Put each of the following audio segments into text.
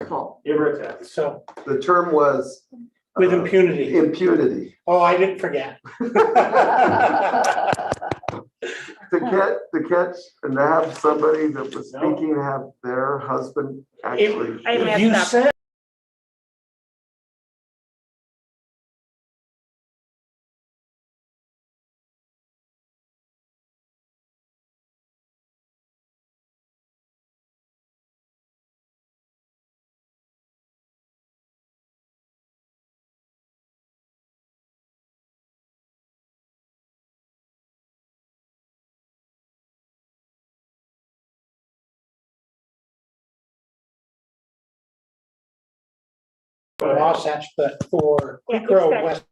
irritable. Irritant. So The term was. with impunity. Impunity. Oh, I didn't forget. To catch and to have somebody that was No. speaking, have their husband actually. I If messed you up. said Wasatch, but for Yeah, Creek Road it's West.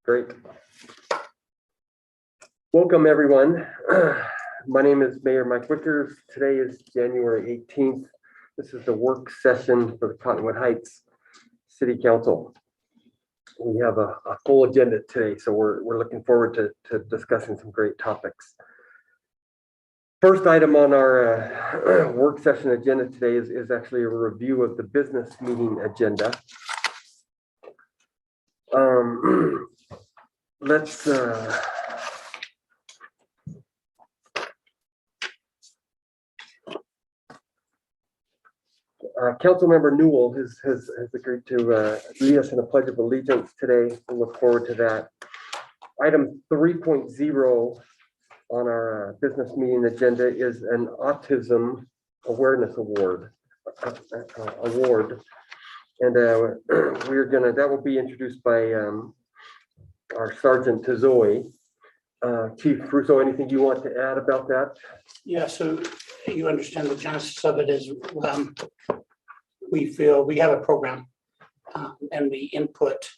Great. Welcome, everyone. My name is Mayor Mike Wickers. Today is January 18th. This is the work session for the Cottonwood Heights City Council. We have a full agenda today, so we're looking forward to discussing some great topics. First item on our work session agenda today is actually a review of the business meeting agenda. Let's Councilmember Newell has agreed to lead us in a pledge of allegiance today. We'll look forward to that. Item 3.0 on our business meeting agenda is an autism awareness award. And that will be introduced by our Sergeant Tazoy. Chief Russo, anything you want to add about that? Yeah, so you understand the genesis of it is we feel we have a program and we input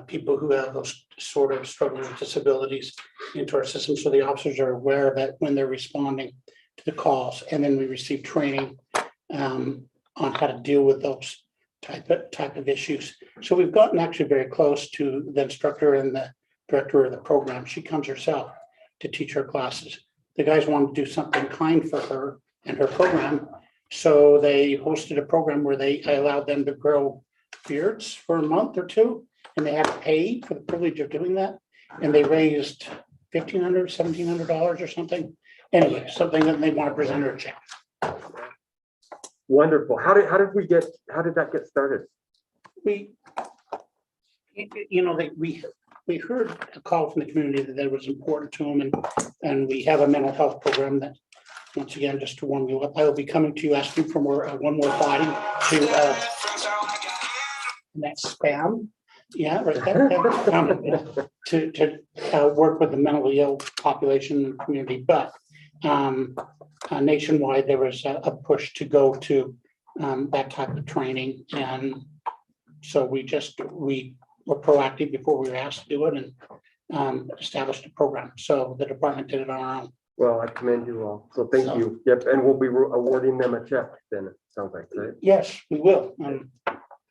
people who have those sort of struggling with disabilities into our system, so the officers are aware of it when they're responding to the calls, and then we receive training on how to deal with those type of issues. So we've gotten actually very close to the instructor and the director of the program. She comes herself to teach her classes. The guys wanted to do something kind for her and her program, so they hosted a program where they allowed them to grow beards for a month or two, and they had to pay for the privilege of doing that. And they raised $1,500, $1,700 or something. Anyway, something that they want to present her a check. Wonderful. How did that get started? We heard a call from the community that was important to them, and we have a mental health program that, once again, just to warm you up, I will be coming to you asking for one more body to that's spam. Yeah, right there. To work with the mentally ill population in the community, but nationwide there was a push to go to that type of training, and so we were proactive before we were asked to do it and established a program. So the department did it on our own. Well, I commend you all. So thank you. Yep, and we'll be awarding them a check then, it sounds like, right? Yes, we will.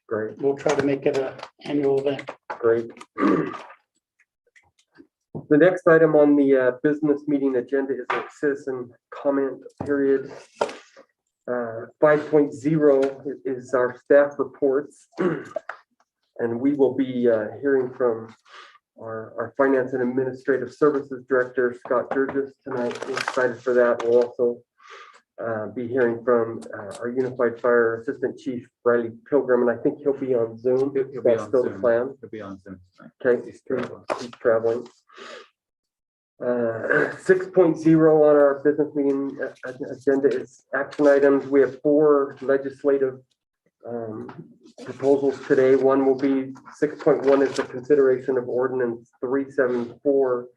Great. We'll try to make it an annual event. Great. The next item on the business meeting agenda is a citizen comment period. 5.0 is our staff reports. And we will be hearing from our Finance and Administrative Services Director, Scott Burgess, tonight. We're excited for that. We'll also be hearing from our Unified Fire Assistant Chief, Riley Pilgrim, and I think he'll be on Zoom. He'll be on still Zoom. the plan. He'll be on Zoom. Okay, he's traveling. 6.0 on our business meeting agenda is action items. We have 4 legislative proposals today. One will be 6.1 is the consideration of ordinance 374,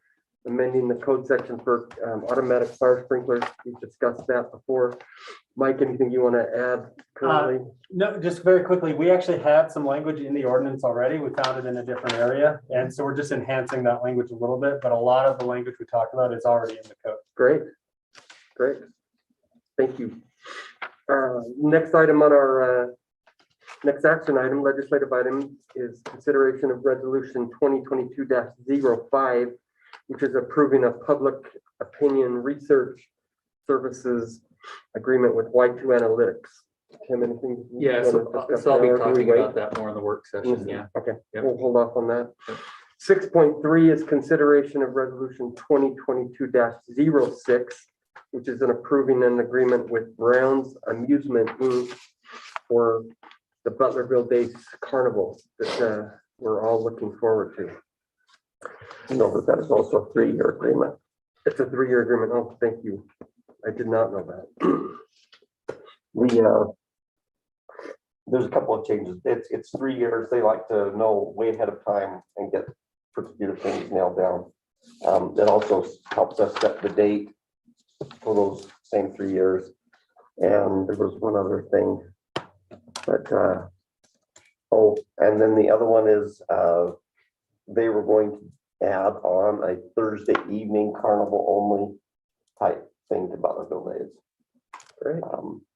amending the code section for automatic fire sprinklers. We've discussed that before. Mike, anything you want to add currently? No, just very quickly, we actually had some language in the ordinance already. We found it in a different area. And so we're just enhancing that language a little bit, but a lot of the language we talked about is already in the code. Great. Great. Thank you. Next item on our next action item, legislative item, is consideration of resolution 2022-05, which is approving a public opinion research services agreement with Y2 Analytics. Tim, anything? Yeah, so I'll be talking about that more in the work session. Yeah. Okay, Yep. We'll hold off on that. Yep. 6.3 is consideration of resolution 2022-06, which is an approving an agreement with Brown's Amusement Inc. for the Butlerville Days Carnival that we're all looking forward to. No, but that is also a 3-year agreement. It's a 3-year agreement. Oh, thank you. I did not know that. There's a couple of changes. It's 3 years. They like to know way ahead of time and get particular things nailed down. It also helps us set the date for those same 3 years. And there was one other thing, but Oh, and then the other one is, they were going to add on a Thursday evening carnival only type thing to Butlerville Days. Great,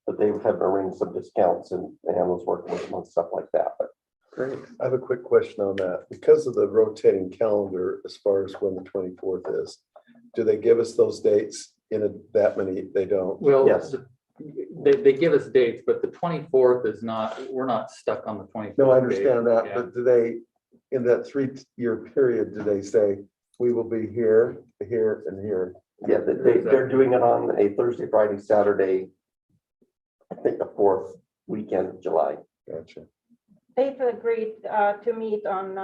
But they have arranged some discounts and was working with them on stuff like that, but great. I have a quick question on that. Because of the rotating calendar, as far as when the 24th is, do they give us those dates that many? They don't. Well, Yes. they give us dates, but the 24th is not, we're not stuck on the 24th. No, I understand that, Yeah. but do they, in that 3-year period, do they say, we will be here, here, and here? yeah, they're doing it on a Thursday, Friday, Saturday. I think the fourth weekend of July. Gotcha. They've agreed to meet on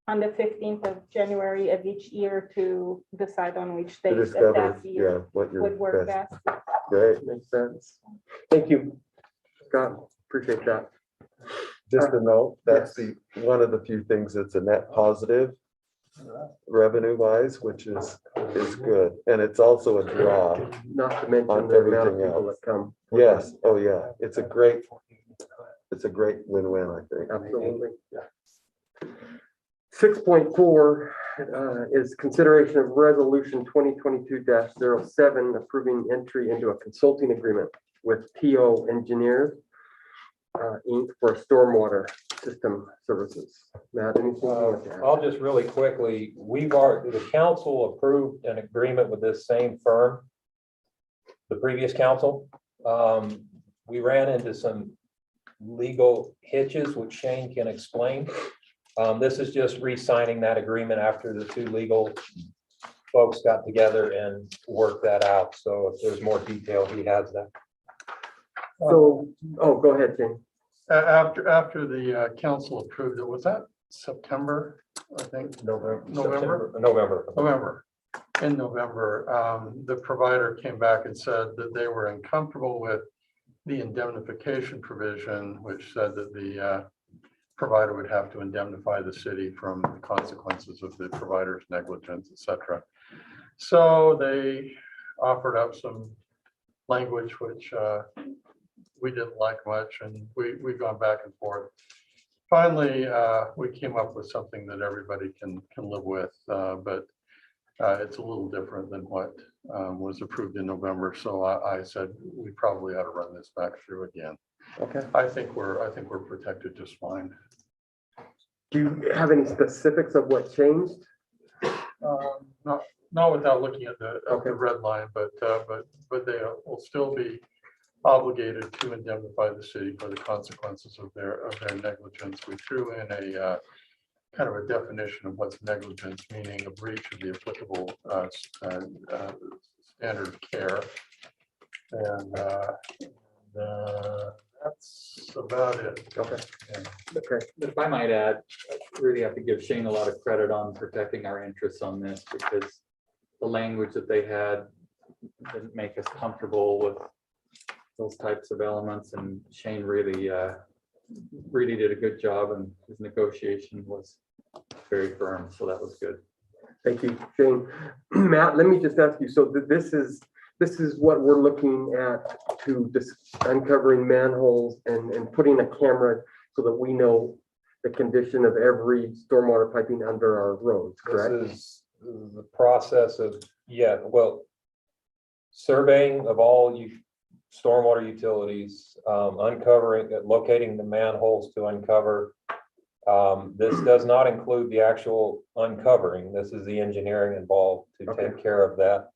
the 15th of January of each year to decide on which To days of discover, that year yeah, what your would work best. best. Great. Makes sense. Thank you, Scott. Appreciate that. Just a note, that's one of the few things that's a net positive revenue wise, which is good. And it's also a draw. Not to mention On the amount of everything people else. that come. Yes, oh yeah, it's a great win-win, I think. Absolutely. 6.4 is consideration of resolution 2022-07 approving entry into a consulting agreement with TO Engineers Inc. for stormwater system services. Matt, anything you want to add? I'll just really quickly, the council approved an agreement with this same firm, the previous council. We ran into some legal hitches, which Shane can explain. This is just re-signing that agreement after the two legal folks got together and worked that out. So if there's more detail, he has that. So, oh, go ahead, Jane. After the council approved it, was that September, I think? November. November? November. In November, the provider came back and said that they were uncomfortable with the indemnification provision, which said that the provider would have to indemnify the city from the consequences of the provider's negligence, et cetera. So they offered up some language which we didn't like much, and we've gone back and forth. Finally, we came up with something that everybody can live with, but it's a little different than what was approved in November. So I said we probably ought to run this back through again. Okay. I think we're protected just fine. Do you have any specifics of what changed? Not without looking at the Okay. red line, but they will still be obligated to indemnify the city for the consequences of their negligence. We threw in a kind of a definition of what's negligence, meaning a breach of the applicable standard of care. And that's about it. Okay. Yeah. Okay. If I might add, I really have to give Shane a lot of credit on protecting our interests on this, because the language that they had didn't make us comfortable with those types of elements, and Shane really did a good job, and his negotiation was very firm, so that was good. Thank you, Shane. Matt, let me just ask you, so this is what we're looking at to uncovering manholes and putting a camera so that we know the condition of every stormwater piping under our roads, correct? This is the process of, surveying of all stormwater utilities, uncovering, locating the manholes to uncover. This does not include the actual uncovering. This is the engineering involved to take care of that.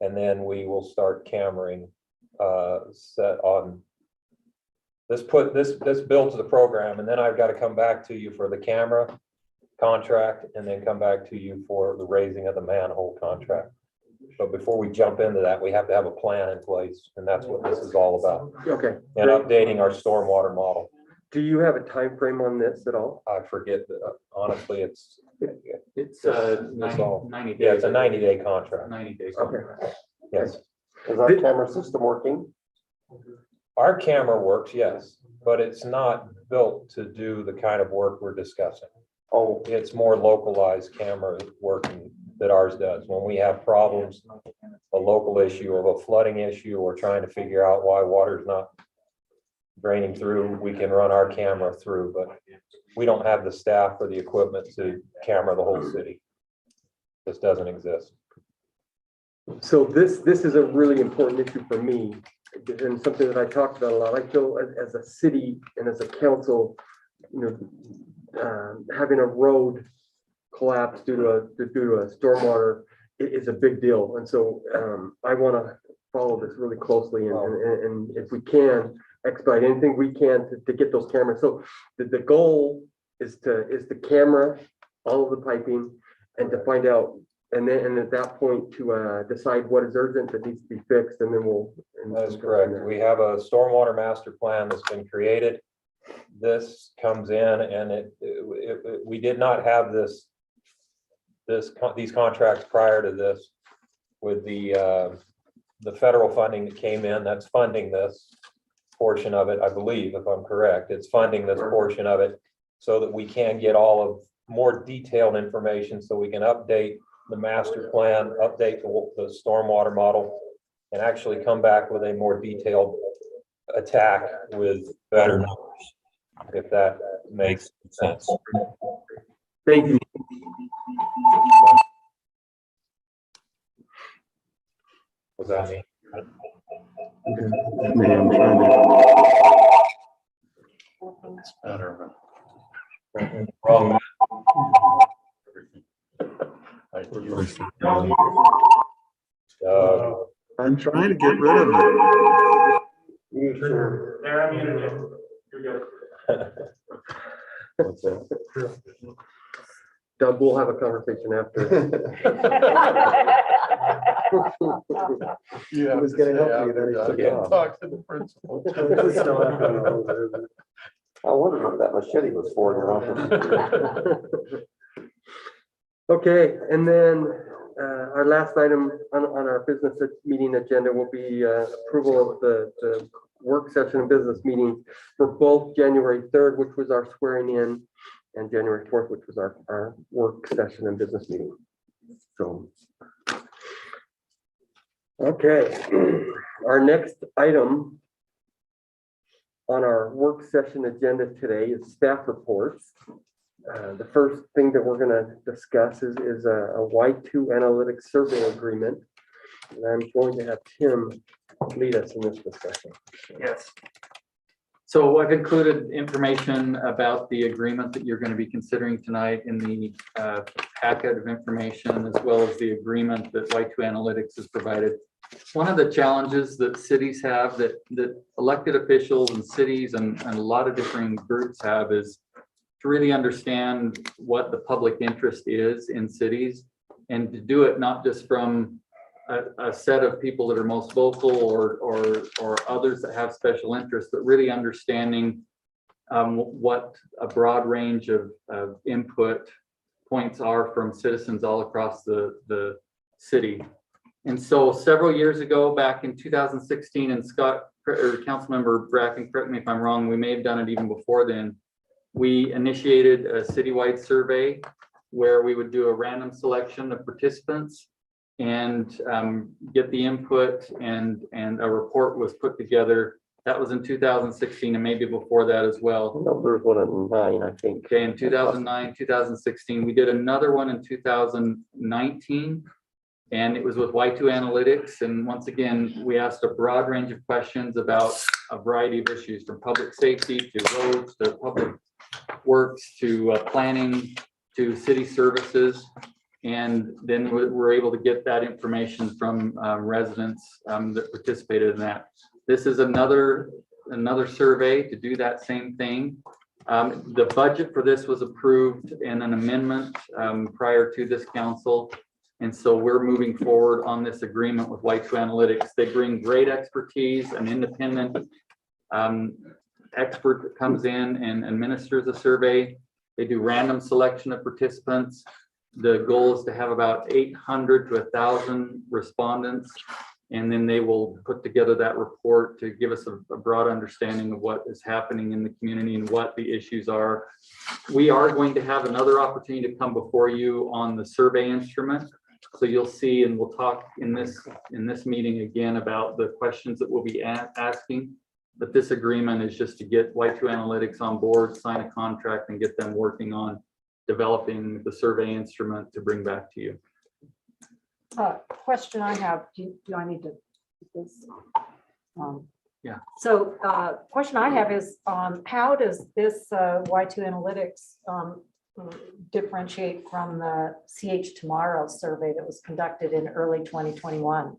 And then we will start cammering set on. This builds the program, and then I've got to come back to you for the camera contract, and then come back to you for the raising of the manhole contract. But before we jump into that, we have to have a plan in place, and that's what this is all about. Okay. And updating our stormwater model. Do you have a time frame on this at all? I forget that, honestly, it's 90 days. yeah, it's a 90-day contract. 90 days. Okay. Yes. Is our camera system working? Our camera works, yes, but it's not built to do the kind of work we're discussing. Oh, It's more localized camera working that ours does. When we have problems, a local issue of a flooding issue, or trying to figure out why water's not draining through, we can run our camera through, but we don't have the staff or the equipment to camera the whole city. This doesn't exist. So this is a really important issue for me, and something that I talked about a lot. I feel as a city and as a council, having a road collapse due to a stormwater is a big deal. And so I want to follow this really closely, and if we can expedite anything we can to get those cameras. So the goal is to camera all of the piping and to find out, and at that point to decide what is urgent that needs to be fixed, and then we'll. That is correct. We have a stormwater master plan that's been created. This comes in, and we did not have these contracts prior to this with the federal funding that came in. That's funding this portion of it, I believe, if I'm correct. It's funding this portion of it so that we can get all of more detailed information, so we can update the master plan, update the stormwater model, and actually come back with a more detailed attack with better numbers, if that makes sense. Thank you. What's that mean? Better, Wrong. but I'm trying to get rid of it. There, I muted you. You're good. What's that? Doug, we'll have a conversation after. You have was to gonna say help me, after then he that. took Yeah, off. talk to the principal. I wondered what that machete was for in your office. Okay, and then our last item on our business meeting agenda will be approval of the work session and business meeting for both January 3rd, which was our swearing in, and January 4th, which was our work session and business meeting. So, okay, our next item on our work session agenda today is staff reports. The first thing that we're going to discuss is a Y2 analytics survey agreement. And I'm going to have Tim lead us in this discussion. Yes. So I've included information about the agreement that you're going to be considering tonight in the packet of information, as well as the agreement that Y2 Analytics has provided. One of the challenges that cities have, that elected officials and cities and a lot of different groups have, is to really understand what the public interest is in cities, and to do it not just from a set of people that are most vocal or others that have special interests, but really understanding what a broad range of input points are from citizens all across the city. And so several years ago, back in 2016, and Scott or Councilmember Bracken, correct me if I'm wrong, we may have done it even before then, we initiated a citywide survey where we would do a random selection of participants and get the input, and a report was put together. That was in 2016, and maybe before that as well. Number 109, I think. Okay, in 2009, 2016, we did another one in 2019, and it was with Y2 Analytics. And once again, we asked a broad range of questions about a variety of issues, from public safety to roads to public works to planning to city services. And then we're able to get that information from residents that participated in that. This is another survey to do that same thing. The budget for this was approved in an amendment prior to this council. And so we're moving forward on this agreement with Y2 Analytics. They bring great expertise, an independent expert that comes in and administers a survey. They do random selection of participants. The goal is to have about 800 to 1,000 respondents, and then they will put together that report to give us a broad understanding of what is happening in the community and what the issues are. We are going to have another opportunity to come before you on the survey instrument. So you'll see, and we'll talk in this meeting again about the questions that we'll be asking. But this agreement is just to get Y2 Analytics on board, sign a contract, and get them working on developing the survey instrument to bring back to you. Question I have, do I need to? This? Yeah. So question I have is, how does this Y2 Analytics differentiate from the CH Tomorrow survey that was conducted in early 2021?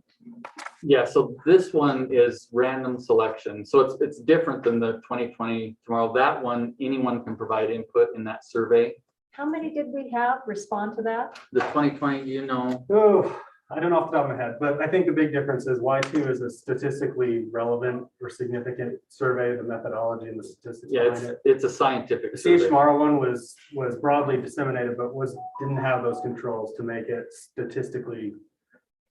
Yeah, so this one is random selection. So it's different than the 2020 Tomorrow. That one, anyone can provide input in that survey. How many did we have respond to that? The 2020, you know, Oh, I don't know off the top of my head, but I think the big difference is Y2 is a statistically relevant or significant survey, the methodology and the statistics yeah, behind it. it's a scientific The CH survey. Tomorrow one was broadly disseminated, but didn't have those controls to make it statistically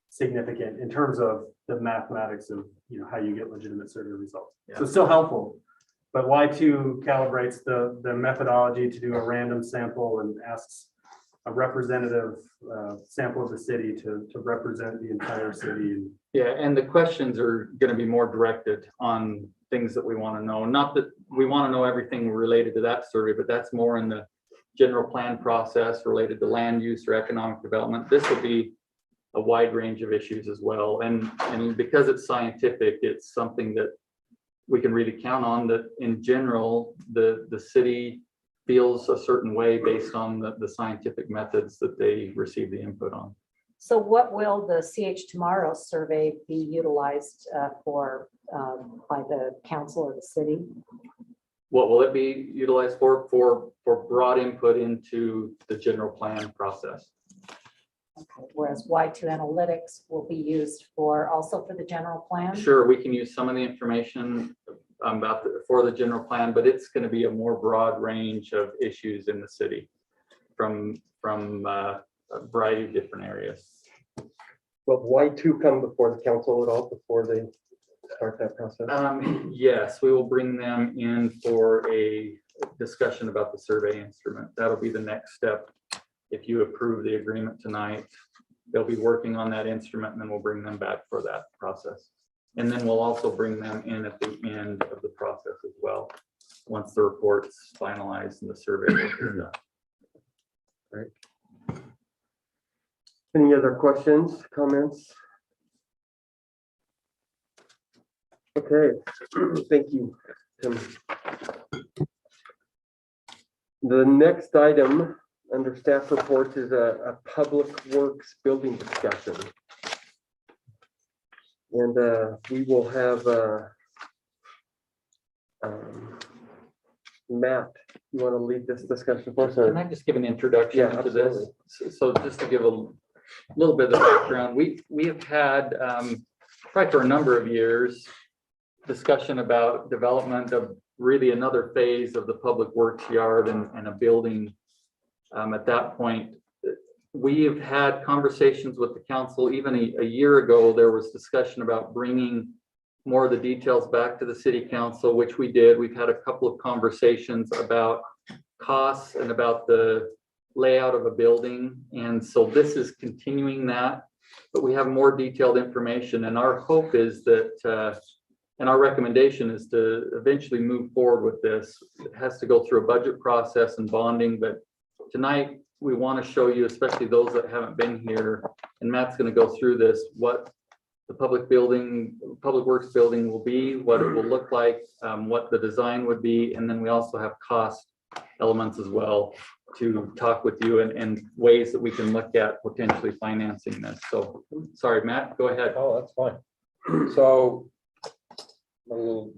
significant in terms of the mathematics of, how you get legitimate survey results. Yeah. So it's still helpful, but Y2 calibrates the methodology to do a random sample and asks a representative sample of the city to represent the entire city. Yeah, and the questions are going to be more directed on things that we want to know. Not that we want to know everything related to that survey, but that's more in the general plan process related to land use or economic development. This will be a wide range of issues as well. And because it's scientific, it's something that we can really count on, that in general, the city feels a certain way based on the scientific methods that they receive the input on. So what will the CH Tomorrow survey be utilized for by the council or the city? What will it be utilized for? For broad input into the general plan process. Okay, whereas Y2 Analytics will be used also for the general plan? Sure, we can use some of the information for the general plan, but it's going to be a more broad range of issues in the city from a variety of different areas. Will Y2 come before the council at all before they start that process? Yes, we will bring them in for a discussion about the survey instrument. That'll be the next step. If you approve the agreement tonight, they'll be working on that instrument, and then we'll bring them back for that process. And then we'll also bring them in at the end of the process as well, once the report's finalized and the survey is done. Right. Any other questions, comments? Okay, thank you, Tim. The next item under staff reports is a public works building discussion. And we will have Matt, you want to lead this discussion for us? Can I just give an introduction Yeah, to this? So just to give a little bit of background, we have had probably for a number of years discussion about development of really another phase of the public works yard and a building. At that point, we have had conversations with the council. Even a year ago, there was discussion about bringing more of the details back to the city council, which we did. We've had a couple of conversations about costs and about the layout of a building. And so this is continuing that, but we have more detailed information. And our hope is that, and our recommendation is to eventually move forward with this. It has to go through a budget process and bonding, but tonight we want to show you, especially those that haven't been here, and Matt's going to go through this, what the public works building will be, what it will look like, what the design would be, and then we also have cost elements as well to talk with you and ways that we can look at potentially financing this. So, sorry, Matt, go ahead. Oh, that's fine. So I'm a little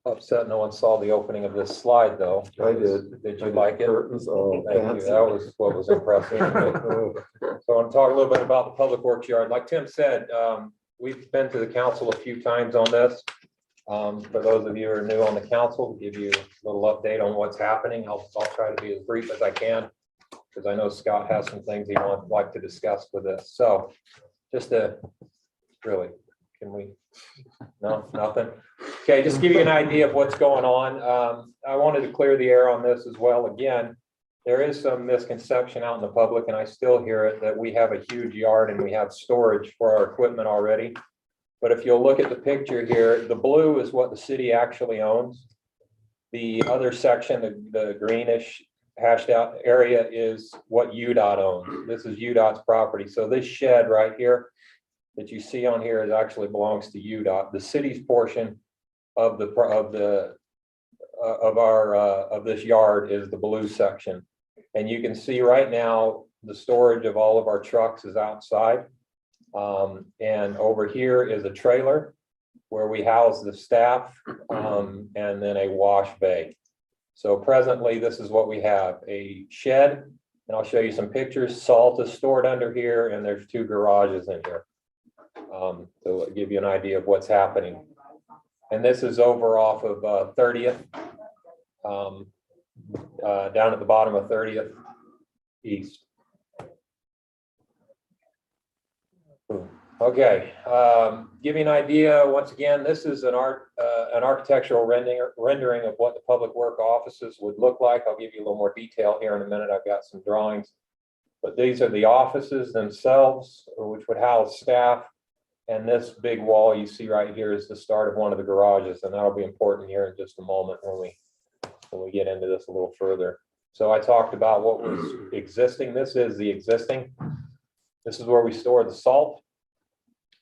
upset no one saw the opening of this slide, though. I did. Did you like it? Curtains, oh, Thank you. fancy. That was what was impressive. So I want to talk a little bit about the public works yard. Like Tim said, we've been to the council a few times on this. For those of you who are new on the council, to give you a little update on what's happening. I'll try to be as brief as I can, because I know Scott has some things he would like to discuss with this. So just to really, can we? No, nothing. Okay, just give you an idea of what's going on. I wanted to clear the air on this as well. Again, there is some misconception out in the public, and I still hear it, that we have a huge yard and we have storage for our equipment already. But if you'll look at the picture here, the blue is what the city actually owns. The other section, the greenish hashed out area is what UDOT owns. This is UDOT's property. So this shed right here that you see on here is actually belongs to UDOT. The city's portion of this yard is the blue section. And you can see right now, the storage of all of our trucks is outside. And over here is a trailer where we house the staff, and then a wash bay. So presently, this is what we have, a shed, and I'll show you some pictures. Salt is stored under here, and there's 2 garages in here. So it'll give you an idea of what's happening. And this is over off of 30th, down at the bottom of 30th East. Okay, give you an idea, once again, this is an architectural rendering of what the public work offices would look like. I'll give you a little more detail here in a minute. I've got some drawings. But these are the offices themselves, which would house staff. And this big wall you see right here is the start of one of the garages, and that'll be important here in just a moment when we get into this a little further. So I talked about what was existing. This is the existing. This is where we store the salt.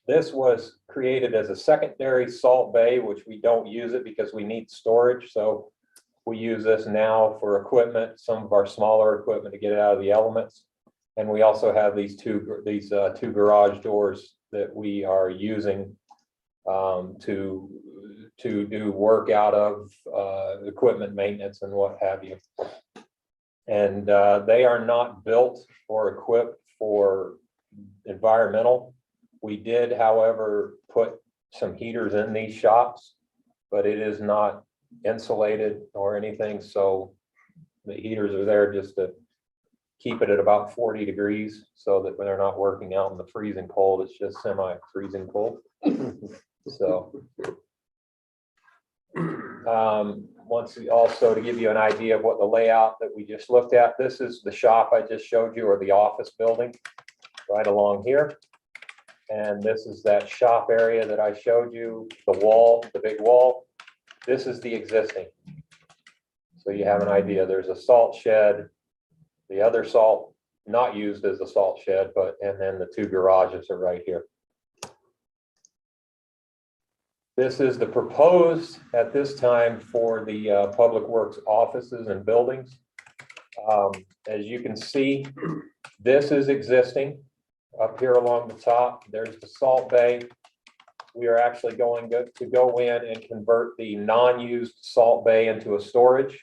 This was created as a secondary salt bay, which we don't use it because we need storage. So we use this now for equipment, some of our smaller equipment to get it out of the elements. And we also have these two garage doors that we are using to do work out of, equipment maintenance and what have you. And they are not built or equipped for environmental. We did, however, put some heaters in these shops, but it is not insulated or anything. So the heaters are there just to keep it at about 40 degrees so that when they're not working out in the freezing cold, it's just semi-freezing cold. So also to give you an idea of what the layout that we just looked at, this is the shop I just showed you, or the office building right along here. And this is that shop area that I showed you, the wall, the big wall. This is the existing. So you have an idea. There's a salt shed, the other salt not used as a salt shed, and then the 2 garages are right here. This is the proposed at this time for the public works offices and buildings. As you can see, this is existing. Up here along the top, there's the salt bay. We are actually going to go in and convert the non-used salt bay into a storage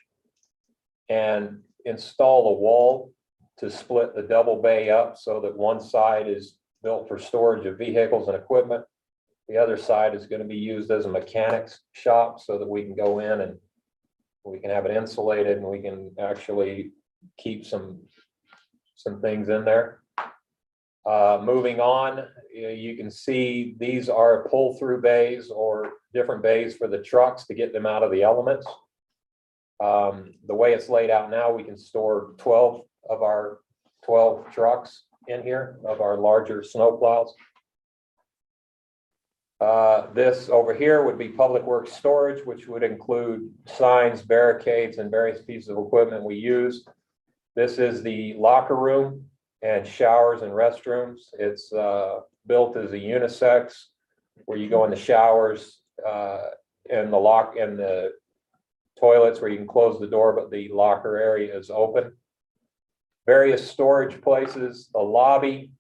and install a wall to split the double bay up so that one side is built for storage of vehicles and equipment. The other side is going to be used as a mechanics shop so that we can go in and we can have it insulated and we can actually keep some things in there. Moving on, you can see these are pull-through bays or different bays for the trucks to get them out of the elements. The way it's laid out now, we can store 12 of our 12 trucks in here of our larger snow plows. This over here would be public works storage, which would include signs, barricades, and various pieces of equipment we use. This is the locker room and showers and restrooms. It's built as a unisex where you go in the showers and the toilets where you can close the door, but the locker area is open. Various storage places, the lobby.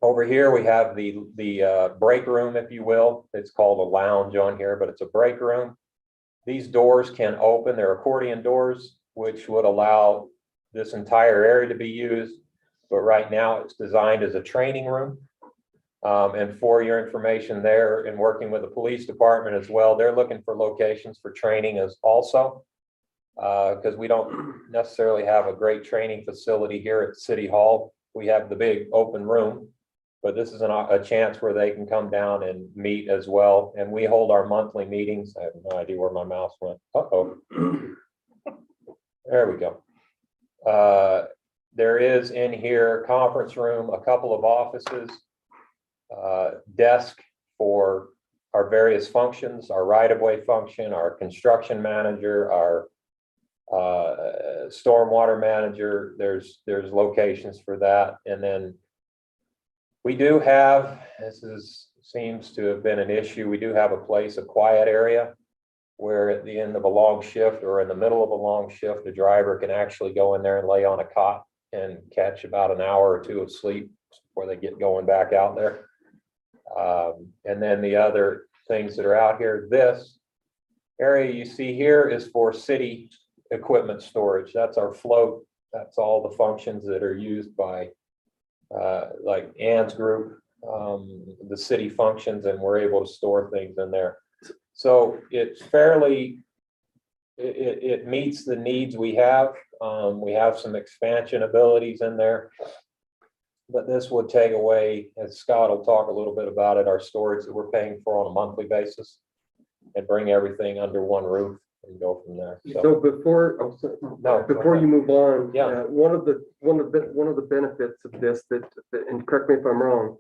Over here, we have the break room, if you will. It's called a lounge on here, but it's a break room. These doors can open. They're accordion doors, which would allow this entire area to be used. But right now, it's designed as a training room. And for your information there, in working with the police department as well, they're looking for locations for training as also. Because we don't necessarily have a great training facility here at City Hall. We have the big open room. But this is a chance where they can come down and meet as well. And we hold our monthly meetings. I have no idea where my mouse went. Uh-oh. There we go. There is in here conference room, a couple of offices, desk for our various functions, our right-of-way function, our construction manager, our stormwater manager. There's locations for that. And then we do have, seems to have been an issue. We do have a quiet area where at the end of a long shift or in the middle of a long shift, the driver can actually go in there and lay on a cot and catch about an hour or two of sleep before they get going back out there. And then the other things that are out here, this area you see here is for city equipment storage. That's our float. That's all the functions that are used by like Ann's group, the city functions, and we're able to store things in there. So it's fairly, it meets the needs we have. We have some expansion abilities in there. But this would take away, as Scott will talk a little bit about it, our storage that we're paying for on a monthly basis and bring everything under one roof and go from there. So before, No, before you move on, Yeah. one of the benefits of this and correct me if I'm wrong,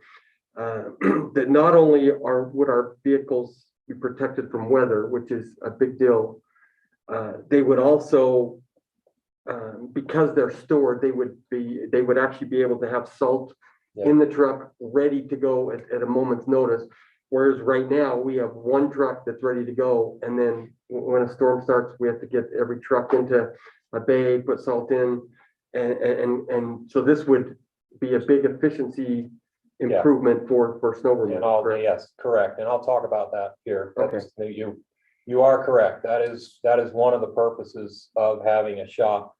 that not only would our vehicles be protected from weather, which is a big deal, they would also, because they're stored, they would actually be able to have salt in the truck ready to go at a moment's notice. Whereas right now we have one truck that's ready to go, and then when a storm starts, we have to get every truck into a bay, put salt in, and so this would be a big efficiency improvement for snow And removal. correct? yes, correct. And I'll talk about that here. Okay. You are correct. That is one of the purposes of having a shop.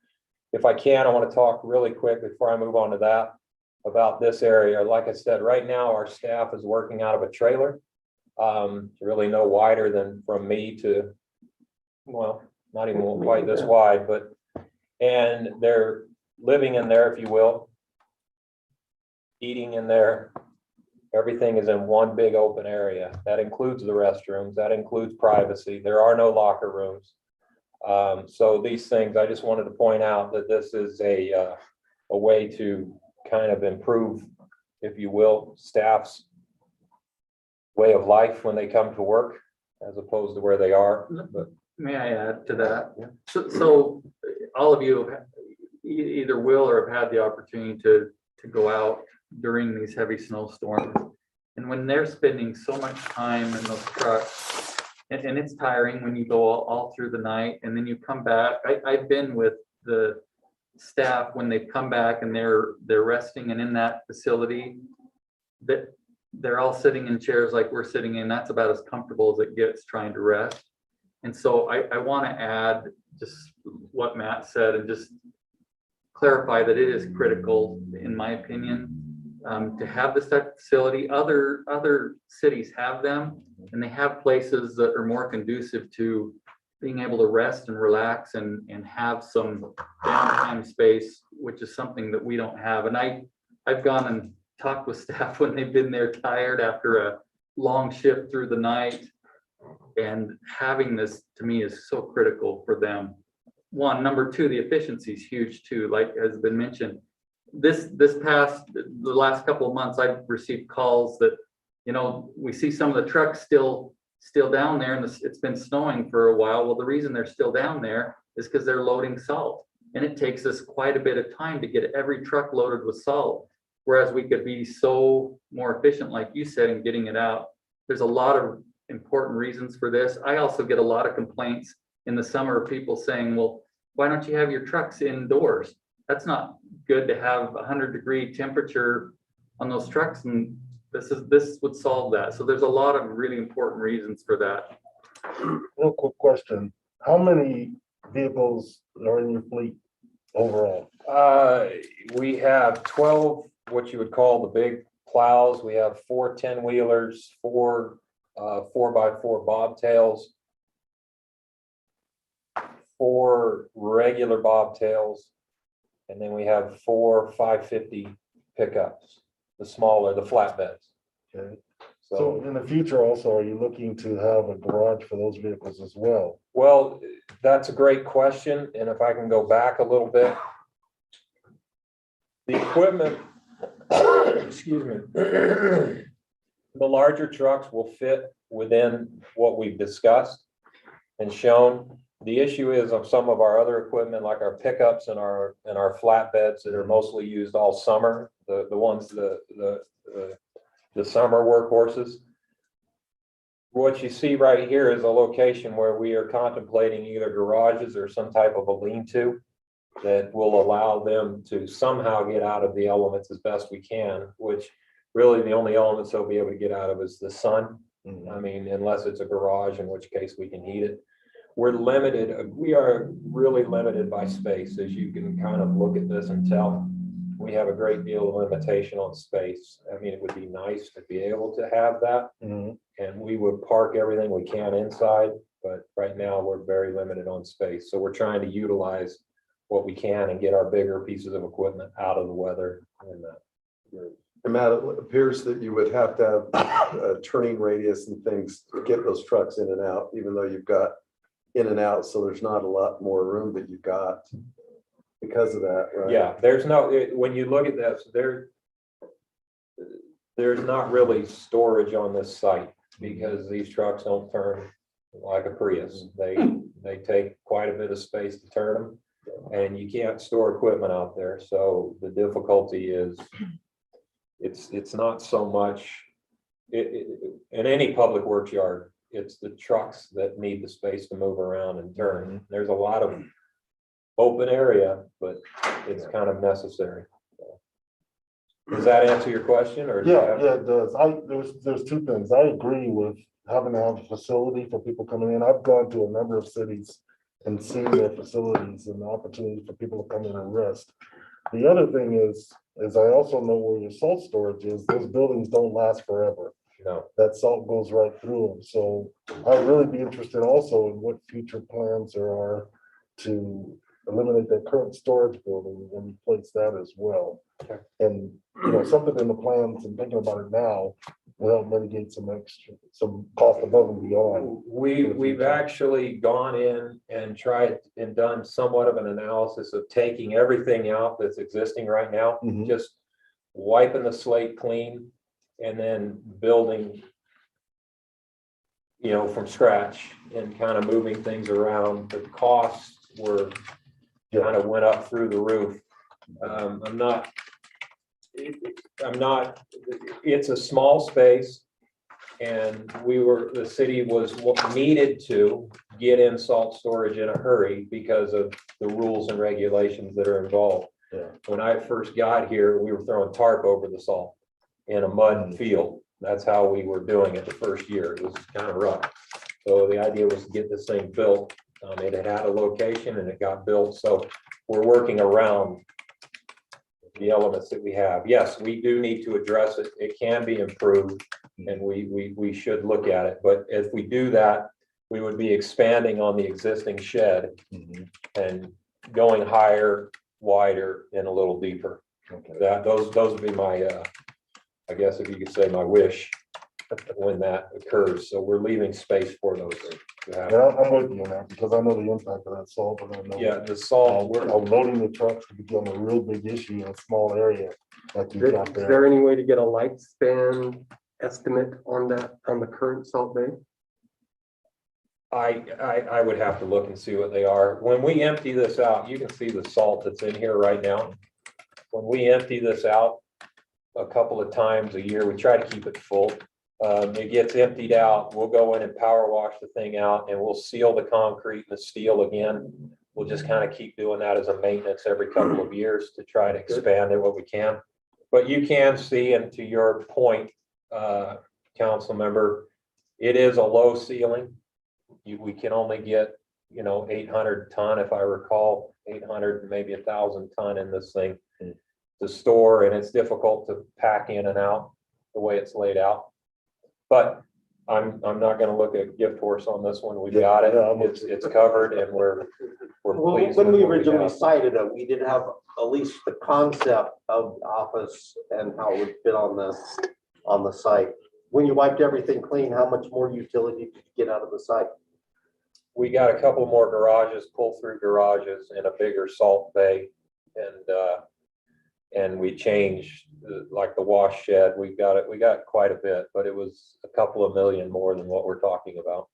If I can, I want to talk really quick before I move on to that about this area. Like I said, right now our staff is working out of a trailer. Really no wider than from me to, well, not even quite this wide, and they're living in there, if you will, eating in there. Everything is in one big open area. That includes the restrooms, that includes privacy. There are no locker rooms. So these things, I just wanted to point out that this is a way to kind of improve, if you will, staff's way of life when they come to work as opposed to where they are. But May I add to that? So all of you either will or have had the opportunity to go out during these heavy snowstorms. And when they're spending so much time in those trucks, and it's tiring when you go all through the night and then you come back. I've been with the staff when they've come back and they're resting and in that facility, that they're all sitting in chairs like we're sitting in. That's about as comfortable as it gets trying to rest. And so I want to add just what Matt said and just clarify that it is critical, in my opinion, to have this type of facility. Other cities have them, and they have places that are more conducive to being able to rest and relax and have some downtime space, which is something that we don't have. And I've gone and talked with staff when they've been there tired after a long shift through the night. And having this to me is so critical for them. One, number two, the efficiency is huge too, like has been mentioned. The last couple of months, I've received calls that, we see some of the trucks still down there and it's been snowing for a while. Well, the reason they're still down there is because they're loading salt. And it takes us quite a bit of time to get every truck loaded with salt. Whereas we could be so more efficient, like you said, in getting it out. There's a lot of important reasons for this. I also get a lot of complaints in the summer of people saying, well, why don't you have your trucks indoors? That's not good to have 100-degree temperature on those trucks. And this would solve that. So there's a lot of really important reasons for that. Real quick question. How many vehicles are in your fleet overall? we have 12, what you would call the big plows. We have 4 10-wheelers, 4 4x4 bobtails, 4 regular bobtails, and then we have 4 550 pickups, the smaller, the flatbeds. Okay. So, So in the future also, are you looking to have a garage for those vehicles as well? well, that's a great question. And if I can go back a little bit, the equipment, excuse me, the the larger trucks will fit within what we've discussed and shown. The issue is of some of our other equipment, like our pickups and our flatbeds that are mostly used all summer, the ones, the summer workhorses. What you see right here is a location where we are contemplating either garages or some type of a lean-to that will allow them to somehow get out of the elements as best we can, which really the only elements they'll be able to get out of is the sun. I mean, unless it's a garage, in which case we can heat it. We're limited, we are really limited by space, as you can kind of look at this and tell. We have a great deal of limitation on space. I mean, it would be nice to be able to have that. And we would park everything we can inside, but right now we're very limited on space. So we're trying to utilize what we can and get our bigger pieces of equipment out of the weather. And Matt, it appears that you would have to have a turning radius and things to get those trucks in and out, even though you've got in and out, so there's not a lot more room that you've got because of that, right? Yeah, there's no, when you look at this, there's not really storage on this site because these trucks don't turn like a Prius. They take quite a bit of space to turn them, and you can't store equipment out there. So the difficulty is it's not so much in any public works yard. It's the trucks that need the space to move around and turn. There's a lot of open area, but it's kind of necessary. Does that answer your question, or? Yeah, it does. There's two things. I agree with having to have a facility for people coming in. I've gone to a number of cities and seen their facilities and the opportunity for people to come in and rest. The other thing is I also know where your salt storage is. Those buildings don't last forever. No. That salt goes right through them. So I'd really be interested also in what future plans there are to eliminate that current storage building and replace that as well. Okay. And, something in the plans and thinking about it now will help mitigate some cost above and beyond. We've actually gone in and tried and done somewhat of an analysis of taking everything out that's existing right now, just wiping the slate clean and then building, from scratch and kind of moving things around. The costs were kind of went up through the roof. It's a small space, and the city was needed to get in salt storage in a hurry because of the rules and regulations that are involved. Yeah. When I first got here, we were throwing tarp over the salt in a mud field. That's how we were doing it the first year. It was kind of rough. So the idea was to get this thing built. It had a location and it got built. So we're working around the elements that we have. Yes, we do need to address it. It can be improved, and we should look at it. But if we do that, we would be expanding on the existing shed and going higher, wider, and a little deeper. Okay. Those would be my, I guess if you could say my wish when that occurs. So we're leaving space for those to happen. Yeah, I'm with you on that because I know the impact of that salt, and I know. Yeah, the salt, Loading the trucks to become a real big issue in a small area like you got Is there. there any way to get a lifespan estimate on the current salt bay? I would have to look and see what they are. When we empty this out, you can see the salt that's in here right now. When we empty this out a couple of times a year, we try to keep it full. It gets emptied out. We'll go in and power wash the thing out, and we'll seal the concrete and the steel again. We'll just kind of keep doing that as a maintenance every couple of years to try to expand it what we can. But you can see, and to your point, council member, it is a low ceiling. We can only get, 800 ton, if I recall, 800, maybe 1,000 ton in this thing to store, and it's difficult to pack in and out the way it's laid out. But I'm not gonna look at gift horse on this one. We've got it. It's covered, and we're pleased. When with we what originally have. cited it, we did have at least the concept of the office and how it would fit on the site. When you wiped everything clean, how much more utility did you get out of the site? We got a couple more garages, pull-through garages, and a bigger salt bay. And And we changed, like the wash shed, we got quite a bit, but it was a couple of million more than what we're talking about.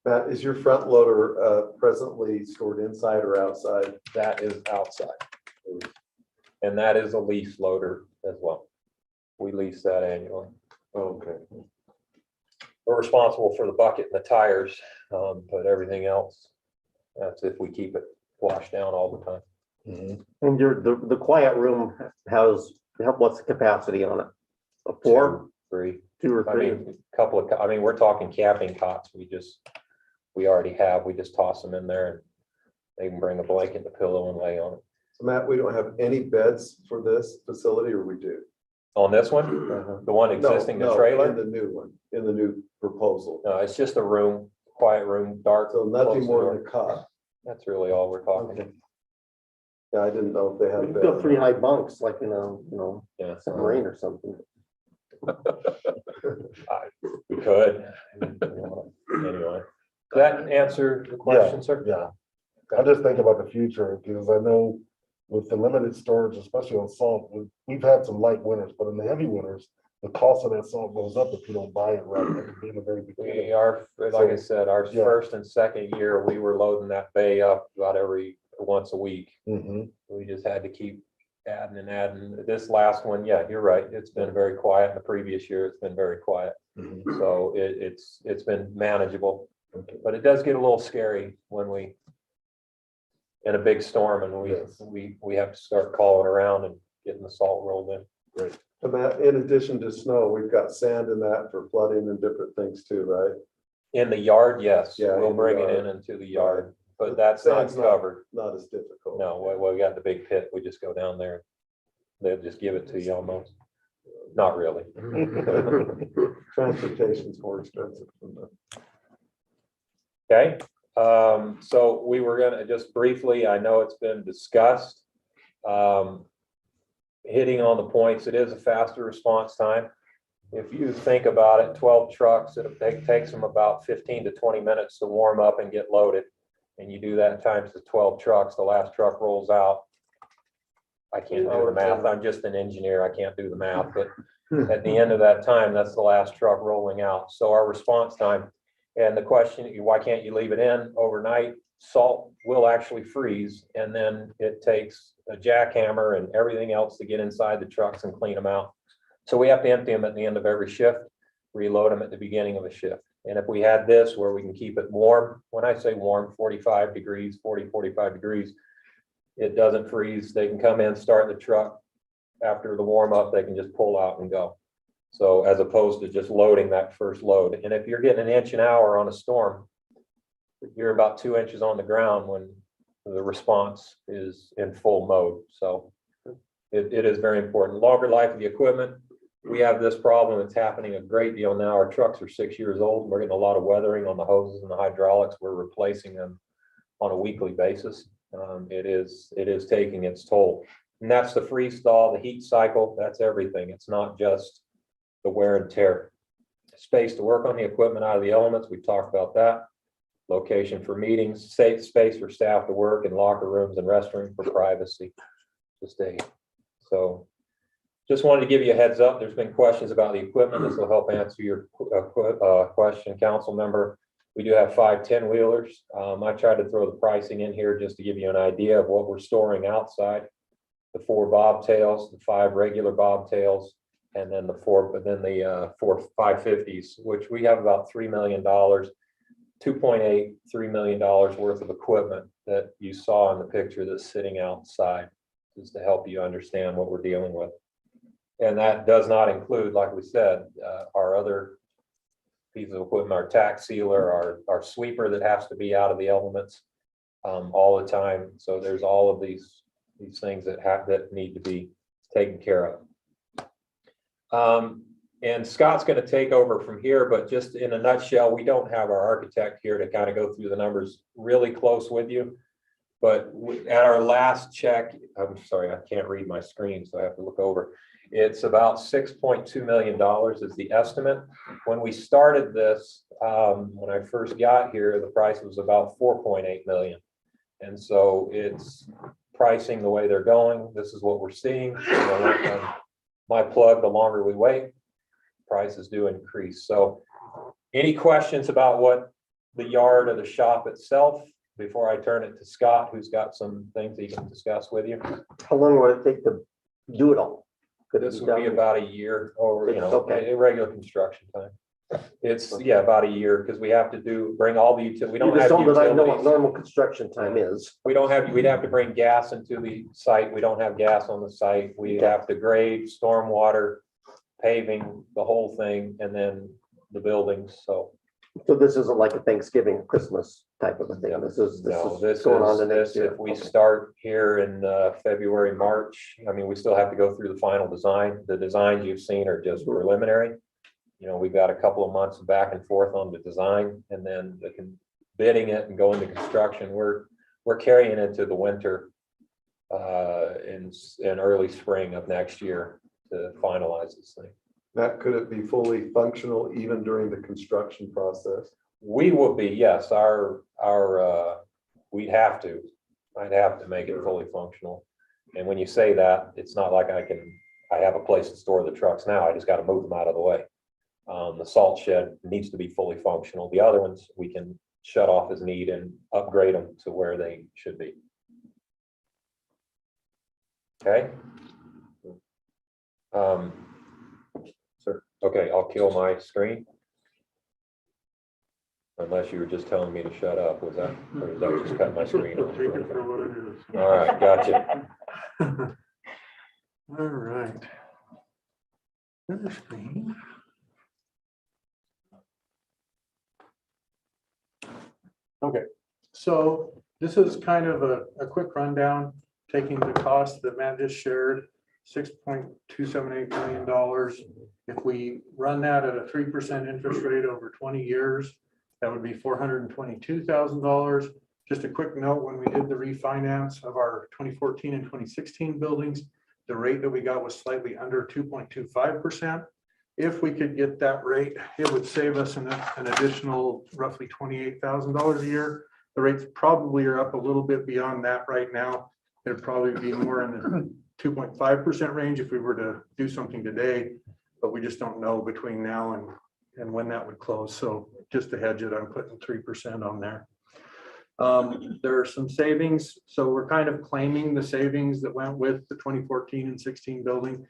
Matt, is your front loader presently stored inside or outside? That is outside. And that is a lease loader as well. We lease that annually. Okay. We're responsible for the bucket and the tires, but everything else, that's if we keep it washed down all the time. And the quiet room has, what's the capacity on it? A 4, 3. 2 or I 3? mean, we're talking camping cots. We already have, we just toss them in there and they can bring a blanket and a pillow and lay on it. So Matt, we don't have any beds for this facility, or we do? On this one, the one existing, the No, In trailer, the new one, in the new proposal. no, it's just a room, quiet room, dark. So nothing close the more door. than a cot. That's really all we're talking. Okay. Yeah, I didn't know if they had a We've bed. got 3 high bunks, like in a, Yeah. submarine or something. We could. Anyway, does that answer the question, sir? Yeah. I just think about the future, because I know with the limited storage, especially on salt, we've had some light winters, but in the heavy winters, the cost of that salt goes up if you don't buy it right at the beginning of the very beginning. We are, like I said, our Yeah. first and second year, we were loading that bay up about once a week. Mhm. We just had to keep adding and adding. This last one, yeah, you're right. It's been very quiet. In the previous year, it's been very quiet. Mhm. So it's been manageable, but it does get a little scary when we in a big storm and Yes. we have to start calling around and getting the salt rolled in. And Matt, in addition to snow, we've got sand in that for flooding and different things too, right? In the yard, yes, Yeah, we'll in the bring it yard. in into the yard, but that's not Sand's not- covered. Not as difficult. No, we got the big pit. We just go down there. They'll just give it to you almost. Not really. Transportation's more expensive than the. Okay, so we were gonna just briefly, I know it's been discussed. Hitting on the points, it is a faster response time. If you think about it, 12 trucks, it takes them about 15 to 20 minutes to warm up and get loaded. And you do that times the 12 trucks, the last truck rolls out. I can't do the math. I'm just an engineer. I can't do the math, but at the end of that time, that's the last truck rolling out. So our response time, and the question, why can't you leave it in overnight? Salt will actually freeze, and then it takes a jackhammer and everything else to get inside the trucks and clean them out. So we have to empty them at the end of every shift, reload them at the beginning of a shift. And if we had this where we can keep it warm, when I say warm, 45 degrees, 40, 45 degrees, it doesn't freeze. They can come in, start the truck. After the warm up, they can just pull out and go. So as opposed to just loading that first load. And if you're getting 1 inch an hour on a storm, you're about 2 inches on the ground when the response is in full mode. So it is very important. Longer life of the equipment. We have this problem that's happening a great deal now. Our trucks are 6 years old. We're getting a lot of weathering on the hoses and the hydraulics. We're replacing them on a weekly basis. It is taking its toll. And that's the freeze thaw, the heat cycle, that's everything. It's not just the wear and tear. Space to work on the equipment out of the elements, we've talked about that. Location for meetings, safe space for staff to work in locker rooms and restrooms for privacy to stay. So just wanted to give you a heads up. There's been questions about the equipment. This will help answer your question, council member. We do have 5 10-wheelers. I tried to throw the pricing in here just to give you an idea of what we're storing outside. The 4 bobtails, the 5 regular bobtails, and then the 4 550s, which we have about $3 million, 2.8, $3 million worth of equipment that you saw in the picture that's sitting outside, just to help you understand what we're dealing with. And that does not include, like we said, our other pieces of equipment, our tack sealer, our sweeper that has to be out of the elements all the time. So there's all of these things that need to be taken care of. And Scott's going to take over from here, but just in a nutshell, we don't have our architect here to kind of go through the numbers really close with you. But at our last check, I'm sorry, I can't read my screen, so I have to look over. It's about $6.2 million is the estimate. When we started this, when I first got here, the price was about $4.8 million. And so pricing the way they're going. This is what we're seeing. You know, like, my plug, the longer we wait, prices do increase. So any questions about what the yard or the shop itself before I turn it to Scott, who's got some things he can discuss with you? How long will it take to do it all? Could it This be would be done? about a year or, you know, Okay. irregular construction time. It's, yeah, about a year because we have to bring all the we You don't just have told that I know what utilities. normal construction time is. We'd have to bring gas into the site. We don't have gas on the site. We have to grade, stormwater, paving, the whole thing, and then the buildings. So So this isn't like a Thanksgiving, Christmas type of a thing. This is going on the next year. if we start here in February, March, I mean, we still have to go through the final design. The designs you've seen are just preliminary. You know, we've got a couple of months back and forth on the design, and then bidding it and going to construction. We're carrying into the winter in early spring of next year to finalize this thing. Matt, could it be fully functional even during the construction process? We will be, yes, we'd have to, I'd have to make it fully functional. And when you say that, it's not like I have a place to store the trucks now. I just got to move them out of the way. The salt shed needs to be fully functional. The other ones, we can shut off as need and upgrade them to where they should be. Okay. Okay, I'll kill my screen. Unless you were just telling me to shut up, was that, or is that just cut my screen off? Take it for what it is. All right, gotcha. All right. Another screen. Okay, so this is kind of a quick rundown, taking the cost that Matt just shared, $6.278 million. If we run that at a 3% interest rate over 20 years, that would be $422,000. Just a quick note, when we did the refinance of our 2014 and 2016 buildings, the rate that we got was slightly under 2.25%. If we could get that rate, it would save us an additional roughly $28,000 a year. The rates probably are up a little bit beyond that right now. It'd probably be more in the 2.5% range if we were to do something today, but we just don't know between now and when that would close. So just to hedge it, I'm putting 3% on there. There are some savings. So we're kind of claiming the savings that went with the 2014 and 16 building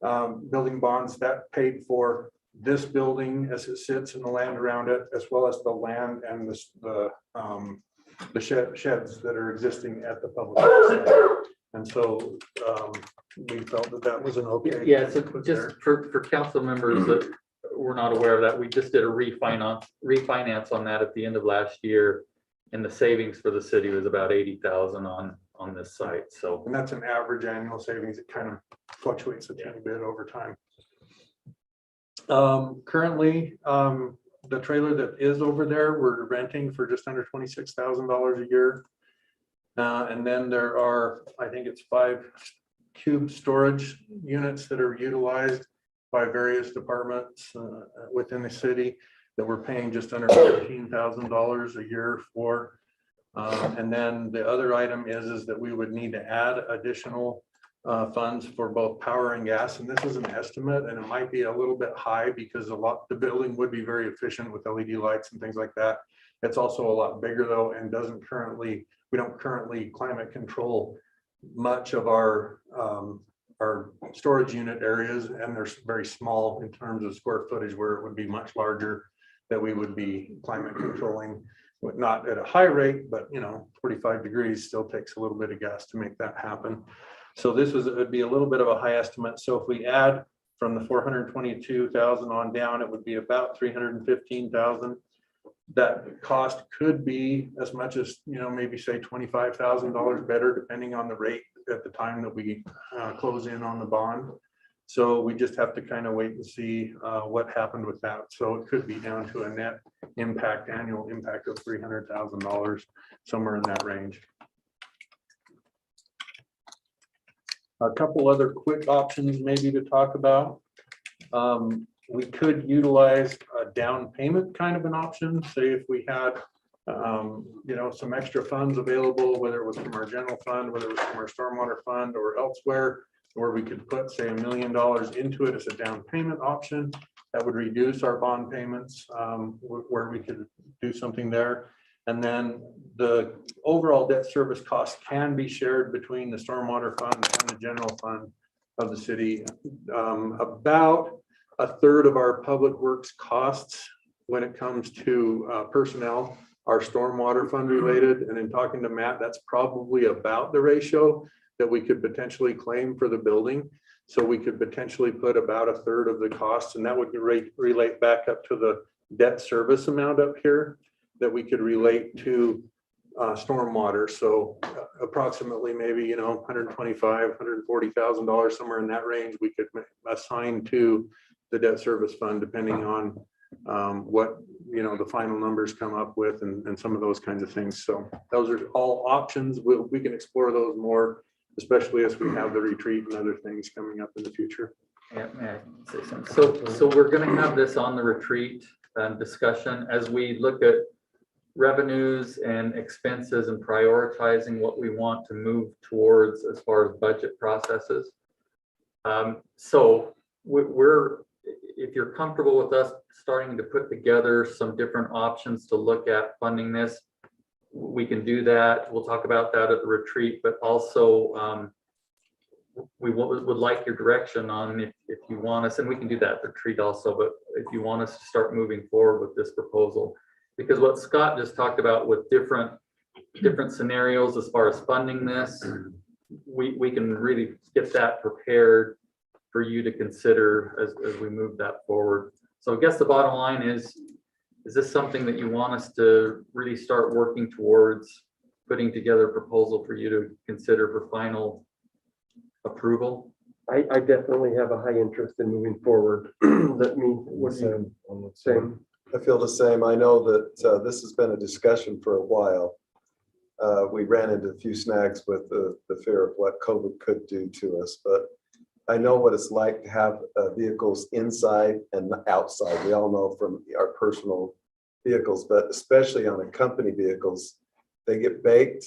bonds that paid for this building as it sits and the land around it, as well as the land and the sheds that are existing at the public site. And so we felt that that was an okay. Yeah, so just for council members that were not aware of that, we just did a refinance on that at the end of last year. And the savings for the city was about 80,000 on this site. So, and that's an average annual savings. It kind of fluctuates a tiny bit over time. Currently, the trailer that is over there, we're renting for just under $26,000 a year. And then there are, I think it's 5 cube storage units that are utilized by various departments within the city that we're paying just under $15,000 a year for. And then the other item is that we would need to add additional funds for both power and gas. And this is an estimate, and it might be a little bit high because the building would be very efficient with LED lights and things like that. It's also a lot bigger though, and we don't currently climate control much of our storage unit areas, and they're very small in terms of square footage, where it would be much larger that we would be climate controlling. Not at a high rate, but 45 degrees still takes a little bit of gas to make that happen. So it would be a little bit of a high estimate. So if we add from the 422,000 on down, it would be about 315,000. That cost could be as much as, maybe say $25,000 better, depending on the rate at the time that we close in on the bond. So we just have to kind of wait and see what happened with that. So it could be down to a net annual impact of $300,000, somewhere in that range. A couple other quick options maybe to talk about. We could utilize a down payment kind of an option. Say if we had some extra funds available, whether it was from our general fund, whether it was from our stormwater fund or elsewhere, where we could put, say, $1 million into it as a down payment option. That would reduce our bond payments, where we could do something there. And then the overall debt service cost can be shared between the stormwater fund and the general fund of the city. About a third of our public works costs when it comes to personnel are stormwater fund related. And in talking to Matt, that's probably about the ratio that we could potentially claim for the building. So we could potentially put about a third of the costs, and that would relate back up to the debt service amount up here that we could relate to stormwater. So approximately maybe, $125,000, $140,000, somewhere in that range, we could assign to the debt service fund, depending on what, the final numbers come up with and some of those kinds of things. So those are all options. We can explore those more, especially as we have the retreat and other things coming up in the future. Yeah, may I say something? So we're gonna have this on the retreat discussion as we look at revenues and expenses and prioritizing what we want to move towards as far as budget processes. So if you're comfortable with us starting to put together some different options to look at funding this, we can do that. We'll talk about that at the retreat, but also we would like your direction on if you want us, and we can do that at the retreat also, but if you want us to start moving forward with this proposal. Because what Scott just talked about with different scenarios as far as funding this, we can really get that prepared for you to consider as we move that forward. So I guess the bottom line is this something that you want us to really start working towards putting together a proposal for you to consider for final approval? I definitely have a high interest in moving forward. Let me, what's the same? I feel the same. I know that this has been a discussion for a while. We ran into a few snags with the fear of what COVID could do to us, but I know what it's like to have vehicles inside and outside. We all know from our personal vehicles, but especially on the company vehicles, they get baked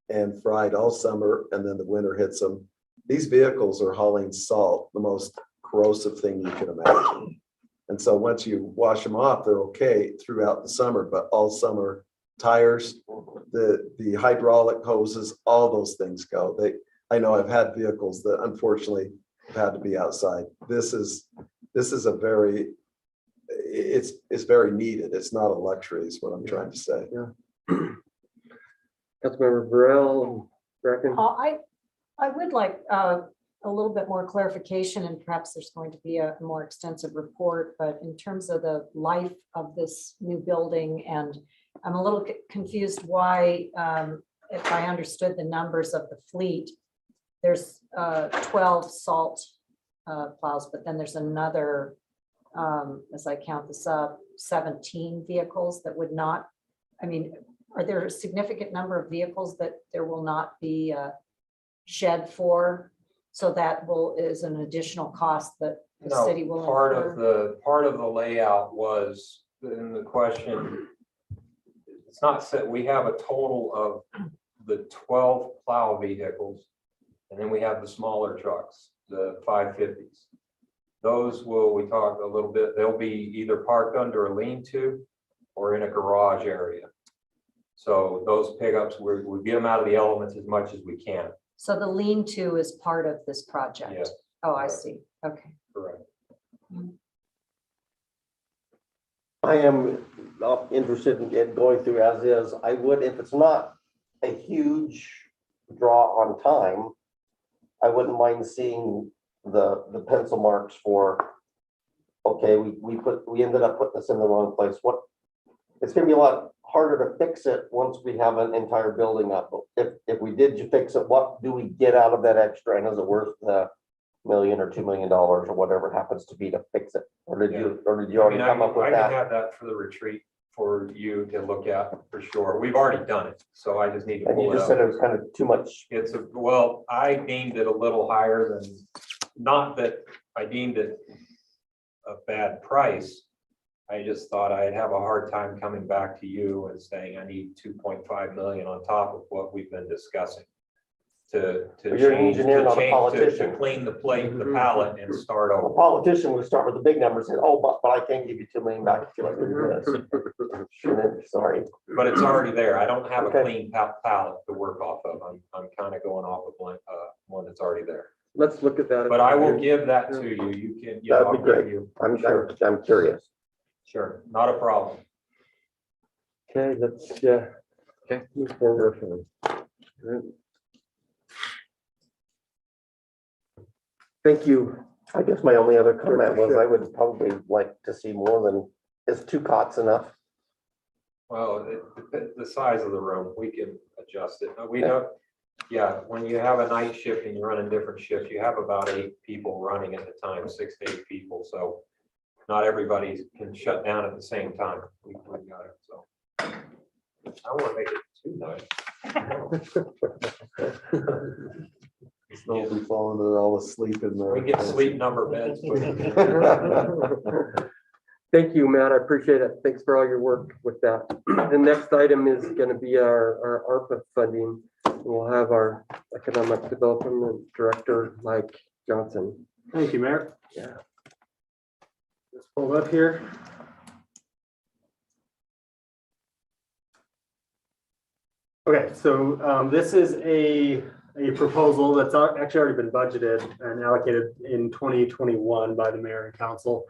and fried all summer, and then the winter hits them. These vehicles are hauling salt, the most corrosive thing you can imagine. And so once you wash them off, they're okay throughout the summer, but all summer, tires, the hydraulic hoses, all those things go. I know I've had vehicles that unfortunately have had to be outside. This is a very, it's very needed. It's not a luxury is what I'm trying to say. Yeah. Councilmember Burrell, Bracken. I would like a little bit more clarification, and perhaps there's going to be a more extensive report, but in terms of the life of this new building, and I'm a little confused why, if I understood the numbers of the fleet, there's 12 salt plows, but then there's another, as I count this up, 17 vehicles that would not, are there a significant number of vehicles that there will not be shed for? So that is an additional cost that the city will incur? Part of the layout was in the question. It's not set. We have a total of the 12 plow vehicles, and then we have the smaller trucks, the 550s. Those we talked a little bit, they'll be either parked under a lean-to or in a garage area. So those pickups, we get them out of the elements as much as we can. So the lean-to is part of this project? Yes. Oh, I see. Okay. Correct. I am not interested in it going through as is. I would, if it's not a huge draw on time, I wouldn't mind seeing the pencil marks for, okay, we ended up putting this in the wrong place. It's gonna be a lot harder to fix it once we have an entire building up. If we did fix it, what do we get out of that extra? And is it worth the $1 million or $2 million or whatever it happens to be to fix it? Or did you already come up with I that? can have that for the retreat for you to look at for sure. We've already done it, so I just need to And you pull it just up. said it was kind of too much. Well, I deemed it a little higher than, not that I deemed it a bad price. I just thought I'd have a hard time coming back to you and saying I need 2.5 million on top of what we've been discussing. To You're an change, engineer, not a to politician. clean the plate, the palette and start A over. politician would start with the big numbers and, oh, but I can't give you 2 million back if you like to do this. Sure, sorry. But it's already there. I don't have a Okay. clean palette to work off of. I'm kind of going off of one that's already there. Let's look at that. But I will give that to you. You can, you know, That'd I'll be give great. you. I'm curious. Sure, not a problem. Okay, let's, yeah. Okay. Move forward. Right. Thank you. I guess my only other comment was I would probably like to see more than, is 2 cots enough? Well, the size of the room, we can adjust it. We don't, yeah, when you have a night shift and you're running different shifts, you have about 8 people running at the time, 6 to 8 people. So not everybody can shut down at the same time. We got it, so. I want to make it too nice. Nobody falling, they're all asleep in there. We get sleep number beds. Thank you, Matt. I appreciate it. Thanks for all your work with that. The next item is going to be our ARPA funding. We'll have our Economic Development Director, Mike Johnson. Thank you, Mayor. Yeah. Just pull up here. Okay, so this is a proposal that's actually already been budgeted and allocated in 2021 by the mayor and council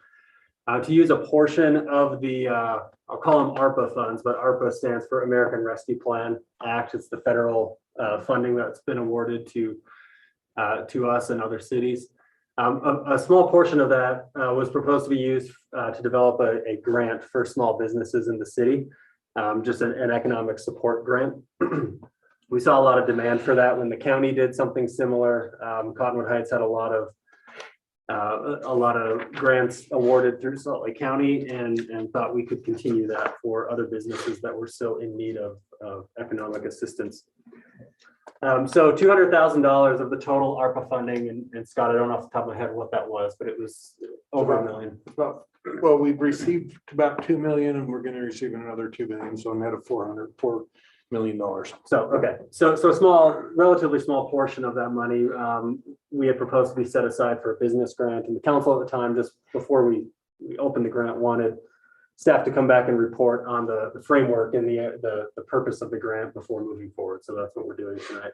to use a portion of the, I'll call them ARPA funds, but ARPA stands for American Rescue Plan Act. It's the federal funding that's been awarded to us and other cities. A small portion of that was proposed to be used to develop a grant for small businesses in the city, just an economic support grant. We saw a lot of demand for that when the county did something similar. Cottonwood Heights had a lot of grants awarded through Salt Lake County and thought we could continue that for other businesses that were still in need of economic assistance. So $200,000 of the total ARPA funding, and Scott, I don't know off the top of my head what that was, but it was over $1 million. Well, we've received about 2 million and we're going to receive another 2 million. So I'm at a $4 million. So, okay, so a small, relatively small portion of that money, we had proposed to be set aside for a business grant, and the council at the time, just before we opened the grant, wanted staff to come back and report on the framework and the purpose of the grant before moving forward. So that's what we're doing tonight.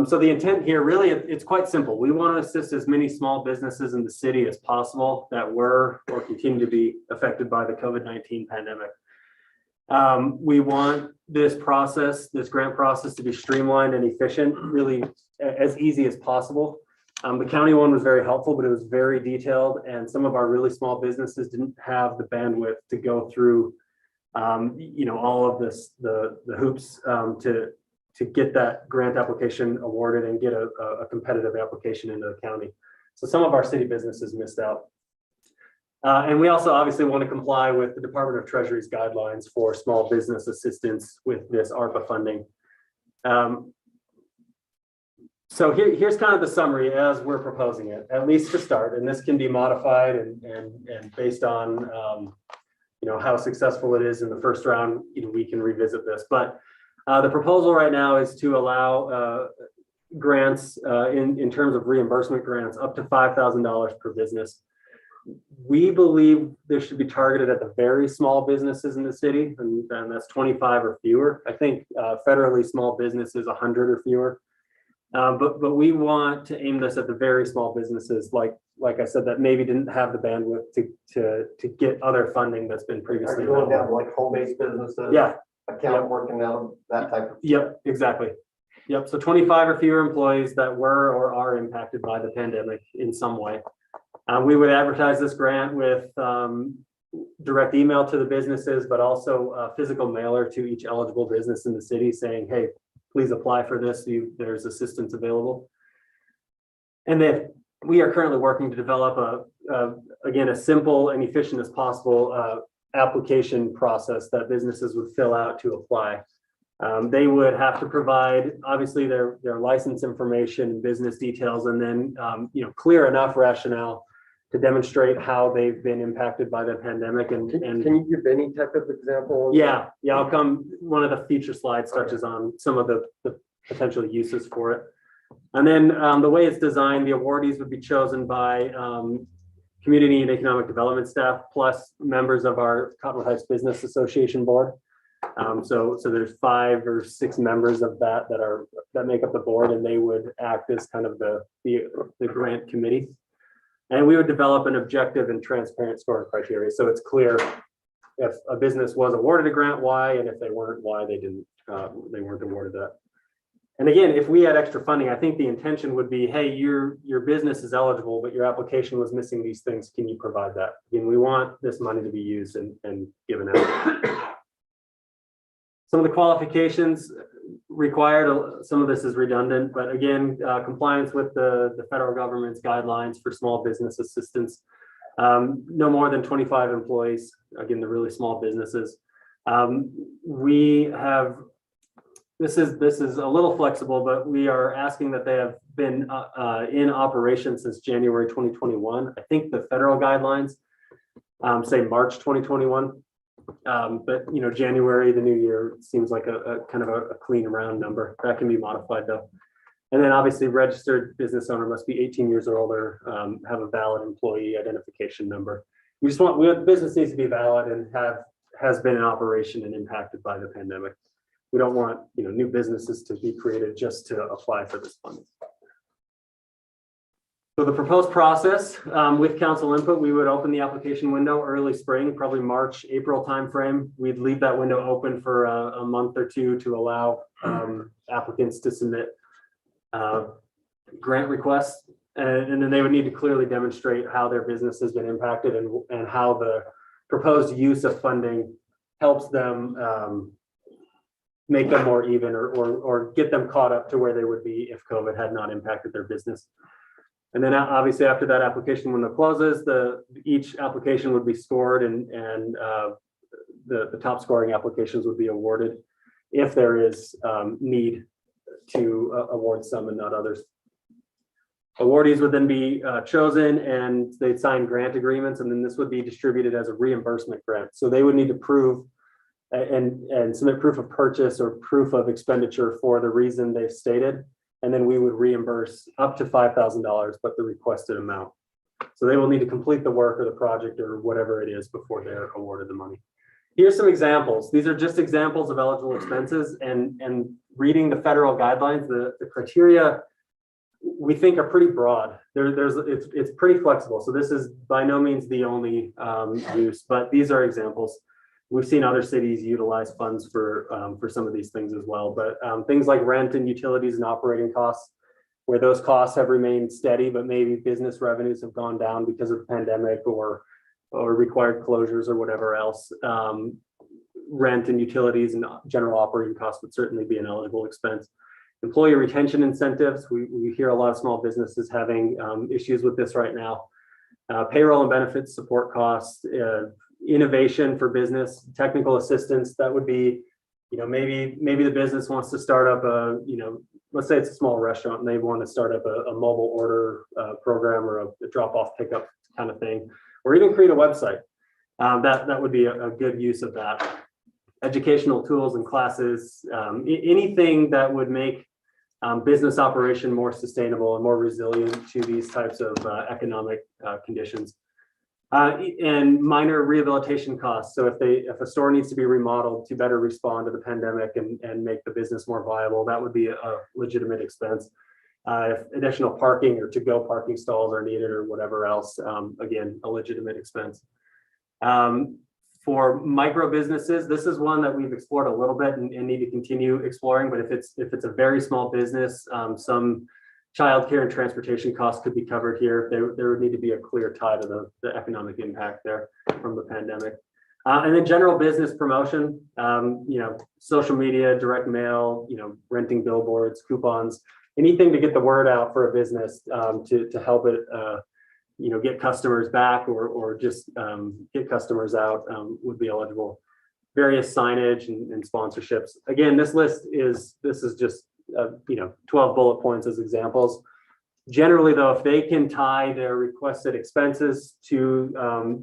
So the intent here, really, it's quite simple. We want to assist as many small businesses in the city as possible that were or continue to be affected by the COVID-19 pandemic. We want this process, this grant process, to be streamlined and efficient, really as easy as possible. The county one was very helpful, but it was very detailed, and some of our really small businesses didn't have the bandwidth to go through, all of this, the hoops to get that grant application awarded and get a competitive application into the county. So some of our city businesses missed out. And we also obviously want to comply with the Department of Treasury's guidelines for small business assistance with this ARPA funding. So here's kind of the summary as we're proposing it, at least to start, and this can be modified and based on how successful it is in the first round, we can revisit this. But the proposal right now is to allow grants in terms of reimbursement grants up to $5,000 per business. We believe this should be targeted at the very small businesses in the city, and that's 25 or fewer. I think federally small business is 100 or fewer. But we want to aim this at the very small businesses, like I said, that maybe didn't have the bandwidth to get other funding that's been previously. Are you going down like home-based businesses? Yeah. Account working out that type of. Yep, exactly. Yep. So 25 or fewer employees that were or are impacted by the pandemic in some way. We would advertise this grant with direct email to the businesses, but also a physical mailer to each eligible business in the city saying, hey, please apply for this. There's assistance available. And then we are currently working to develop again, as simple and efficient as possible application process that businesses would fill out to apply. They would have to provide, obviously, their license information, business details, and then clear enough rationale to demonstrate how they've been impacted by the pandemic and. Can you give any type of example? Yeah, I'll come, one of the future slides touches on some of the potential uses for it. And then the way it's designed, the awardees would be chosen by community and economic development staff, plus members of our Cottonwood Heights Business Association board. So there's 5 or 6 members of that make up the board, and they would act as kind of the grant committee. And we would develop an objective and transparent scoring criteria, so it's clear if a business was awarded a grant, why, and if they weren't, why they weren't awarded that. And again, if we had extra funding, I think the intention would be, hey, your business is eligible, but your application was missing these things. Can you provide that? Again, we want this money to be used and given out. Some of the qualifications required, some of this is redundant, but again, compliance with the federal government's guidelines for small business assistance. No more than 25 employees, again, the really small businesses. This is a little flexible, but we are asking that they have been in operation since January 2021. I think the federal guidelines say March 2021. But January, the new year, seems like a kind of a clean round number. That can be modified though. And then obviously registered business owner must be 18 years or older, have a valid employee identification number. Business needs to be valid and has been in operation and impacted by the pandemic. We don't want new businesses to be created just to apply for this funding. So the proposed process with council input, we would open the application window early spring, probably March, April timeframe. We'd leave that window open for a month or 2 to allow applicants to submit grant requests. And then they would need to clearly demonstrate how their business has been impacted and how the proposed use of funding helps them make them more even or get them caught up to where they would be if COVID had not impacted their business. And then obviously after that application window closes, each application would be scored and the top scoring applications would be awarded if there is need to award some and not others. Awardees would then be chosen and they'd sign grant agreements, and then this would be distributed as a reimbursement grant. So they would need to prove and submit proof of purchase or proof of expenditure for the reason they've stated. And then we would reimburse up to $5,000, but the requested amount. So they will need to complete the work or the project or whatever it is before they're awarded the money. Here's some examples. These are just examples of eligible expenses, and reading the federal guidelines, the criteria we think are pretty broad. It's pretty flexible. So this is by no means the only use, but these are examples. We've seen other cities utilize funds for some of these things as well, but things like rent and utilities and operating costs, where those costs have remained steady, but maybe business revenues have gone down because of the pandemic or required closures or whatever else. Rent and utilities and general operating costs would certainly be an eligible expense. Employee retention incentives, we hear a lot of small businesses having issues with this right now. Payroll and benefits support costs, innovation for business, technical assistance, that would be, maybe the business wants to start up let's say it's a small restaurant and they want to start up a mobile order program or a drop-off pickup kind of thing, or even create a website. That would be a good use of that. Educational tools and classes, anything that would make business operation more sustainable and more resilient to these types of economic conditions. And minor rehabilitation costs. So if a store needs to be remodeled to better respond to the pandemic and make the business more viable, that would be a legitimate expense. If additional parking or to-go parking stalls are needed or whatever else, again, a legitimate expense. For micro businesses, this is one that we've explored a little bit and need to continue exploring. But if it's a very small business, some childcare and transportation costs could be covered here. There would need to be a clear tie to the economic impact there from the pandemic. And then general business promotion, social media, direct mail, renting billboards, coupons, anything to get the word out for a business to help it, get customers back or just get customers out would be eligible. Various signage and sponsorships. Again, this is just 12 bullet points as examples. Generally, though, if they can tie their requested expenses to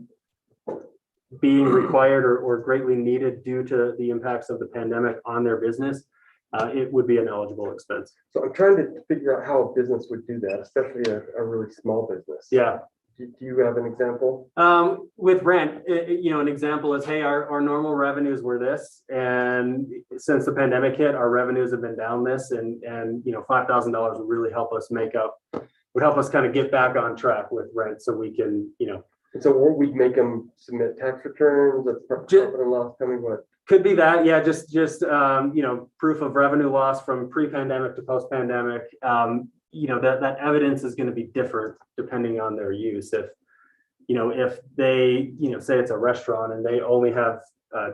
being required or greatly needed due to the impacts of the pandemic on their business, it would be an eligible expense. So I'm trying to figure out how a business would do that, especially a really small business. Yeah. Do you have an example? With rent, an example is, hey, our normal revenues were this, and since the pandemic hit, our revenues have been down this, and $5,000 would really help us would help us kind of get back on track with rent, so we can, And so we'd make them submit tax returns, that's profit and loss coming, what? could be that, yeah, just proof of revenue loss from pre-pandemic to post-pandemic. That evidence is going to be different depending on their use. If they, say it's a restaurant and they only have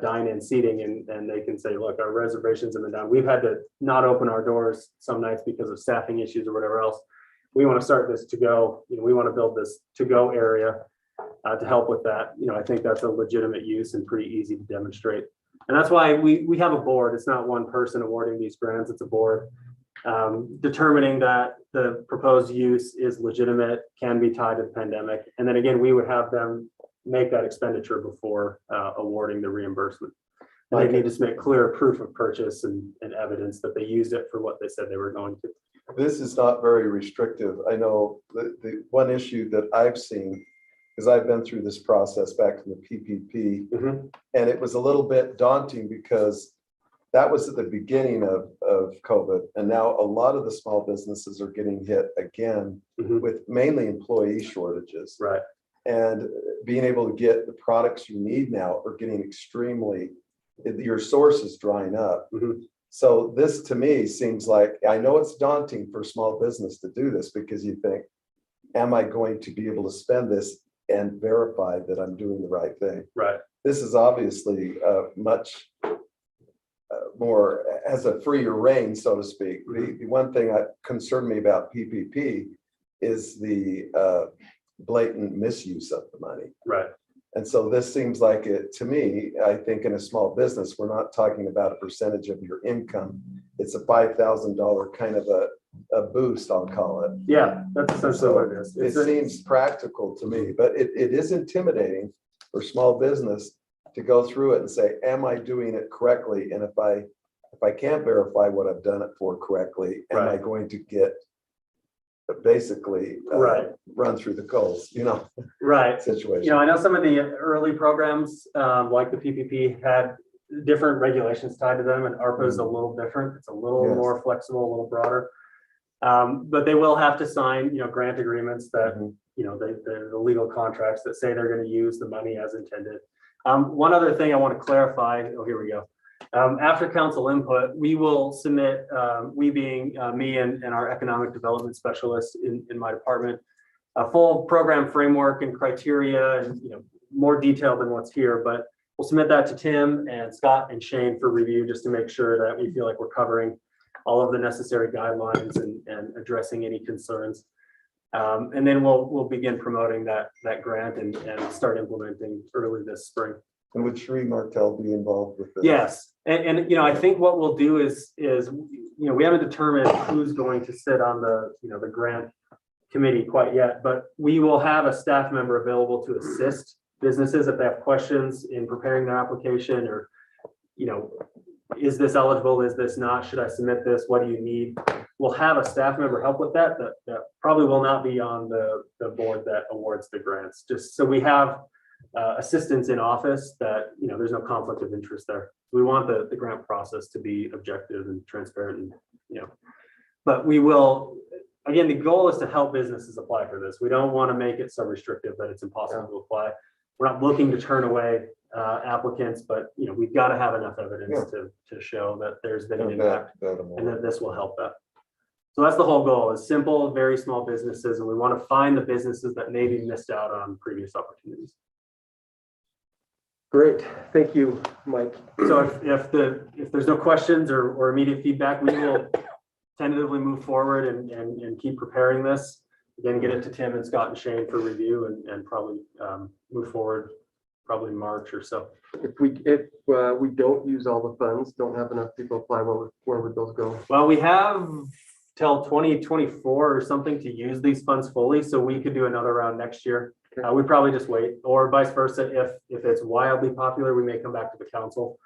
dine-in seating, and they can say, look, our reservations have been down. We've had to not open our doors some nights because of staffing issues or whatever else. We want to start this to go, we want to build this to go area to help with that. I think that's a legitimate use and pretty easy to demonstrate. And that's why we have a board. It's not one person awarding these grants, it's a board. Determining that the proposed use is legitimate, can be tied to the pandemic. And then again, we would have them make that expenditure before awarding the reimbursement. And they need to submit clear proof of purchase and evidence that they used it for what they said they were going to. This is not very restrictive. I know the one issue that I've seen, because I've been through this process back in the PPP, and it was a little bit daunting because that was at the beginning of COVID. And now a lot of the small businesses are getting hit again with mainly employee shortages. Right. And being able to get the products you need now are getting extremely, your source is drying up. So this to me seems like, I know it's daunting for small business to do this because you think, am I going to be able to spend this and verify that I'm doing the right thing? Right. This is obviously much more, has a freer reign, so to speak. The one thing that concerned me about PPP is the blatant misuse of the money. Right. And so this seems like it, to me, I think in a small business, we're not talking about a percentage of your income. It's a $5,000 kind of a boost, I'll call it. Yeah, that's essentially what it is. It seems practical to me, but it is intimidating for small business to go through it and say, am I doing it correctly? And if I can't verify what I've done it for correctly, am I going to get basically run through the coals, right situation. I know some of the early programs like the PPP had different regulations tied to them, and ARPA is a little different. It's a little more flexible, a little broader, but they will have to sign grant agreements that the legal contracts that say they're going to use the money as intended. One other thing I want to clarify, here we go. After council input, we will submit, we being me and our economic development specialist in my department, a full program framework and criteria, and more detailed than what's here, but we'll submit that to Tim and Scott and Shane for review, just to make sure that we feel like we're covering all of the necessary guidelines and addressing any concerns. And then we'll begin promoting that grant and start implementing early this spring. And would Sheree Martell be involved with this? Yes, and I think what we'll do is we haven't determined who's going to sit on the grant committee quite yet, but we will have a staff member available to assist businesses if they have questions in preparing their application, or is this eligible, is this not, should I submit this, what do you need? We'll have a staff member help with that probably will not be on the board that awards the grants, just so we have assistants in office that there's no conflict of interest there. We want the grant process to be objective and transparent, and but we will, again, the goal is to help businesses apply for this. We don't want to make it so restrictive that it's impossible to apply. We're not looking to turn away applicants, but we've got to have enough evidence to show that there's been an impact and that this will help that. So that's the whole goal, is simple, very small businesses, and we want to find the businesses that maybe missed out on previous opportunities. Great, thank you, Mike. So if there's no questions or immediate feedback, we will tentatively move forward and keep preparing this. Again, get it to Tim and Scott and Shane for review and probably move forward probably March or so. If we don't use all the funds, don't have enough people apply, where would those go? Well, we have till 2024 or something to use these funds fully, so we could do another round next year. We'd probably just wait, or vice versa. If it's wildly popular, we may come back to the council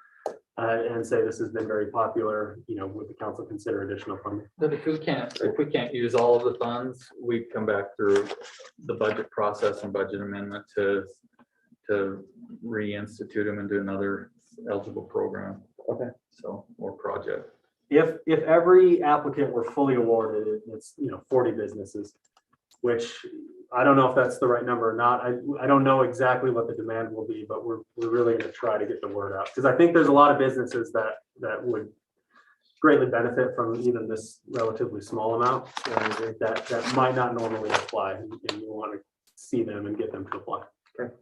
and say this has been very popular, would the council consider additional funding? But if we can't use all of the funds, we come back through the budget process and budget amendment to reinstitute them and do another eligible program. Okay. So, or project. If every applicant were fully awarded, it's 40 businesses, which I don't know if that's the right number or not. I don't know exactly what the demand will be, but we're really going to try to get the word out, because I think there's a lot of businesses that would greatly benefit from even this relatively small amount that might not normally apply, and you want to see them and get them to apply. Okay.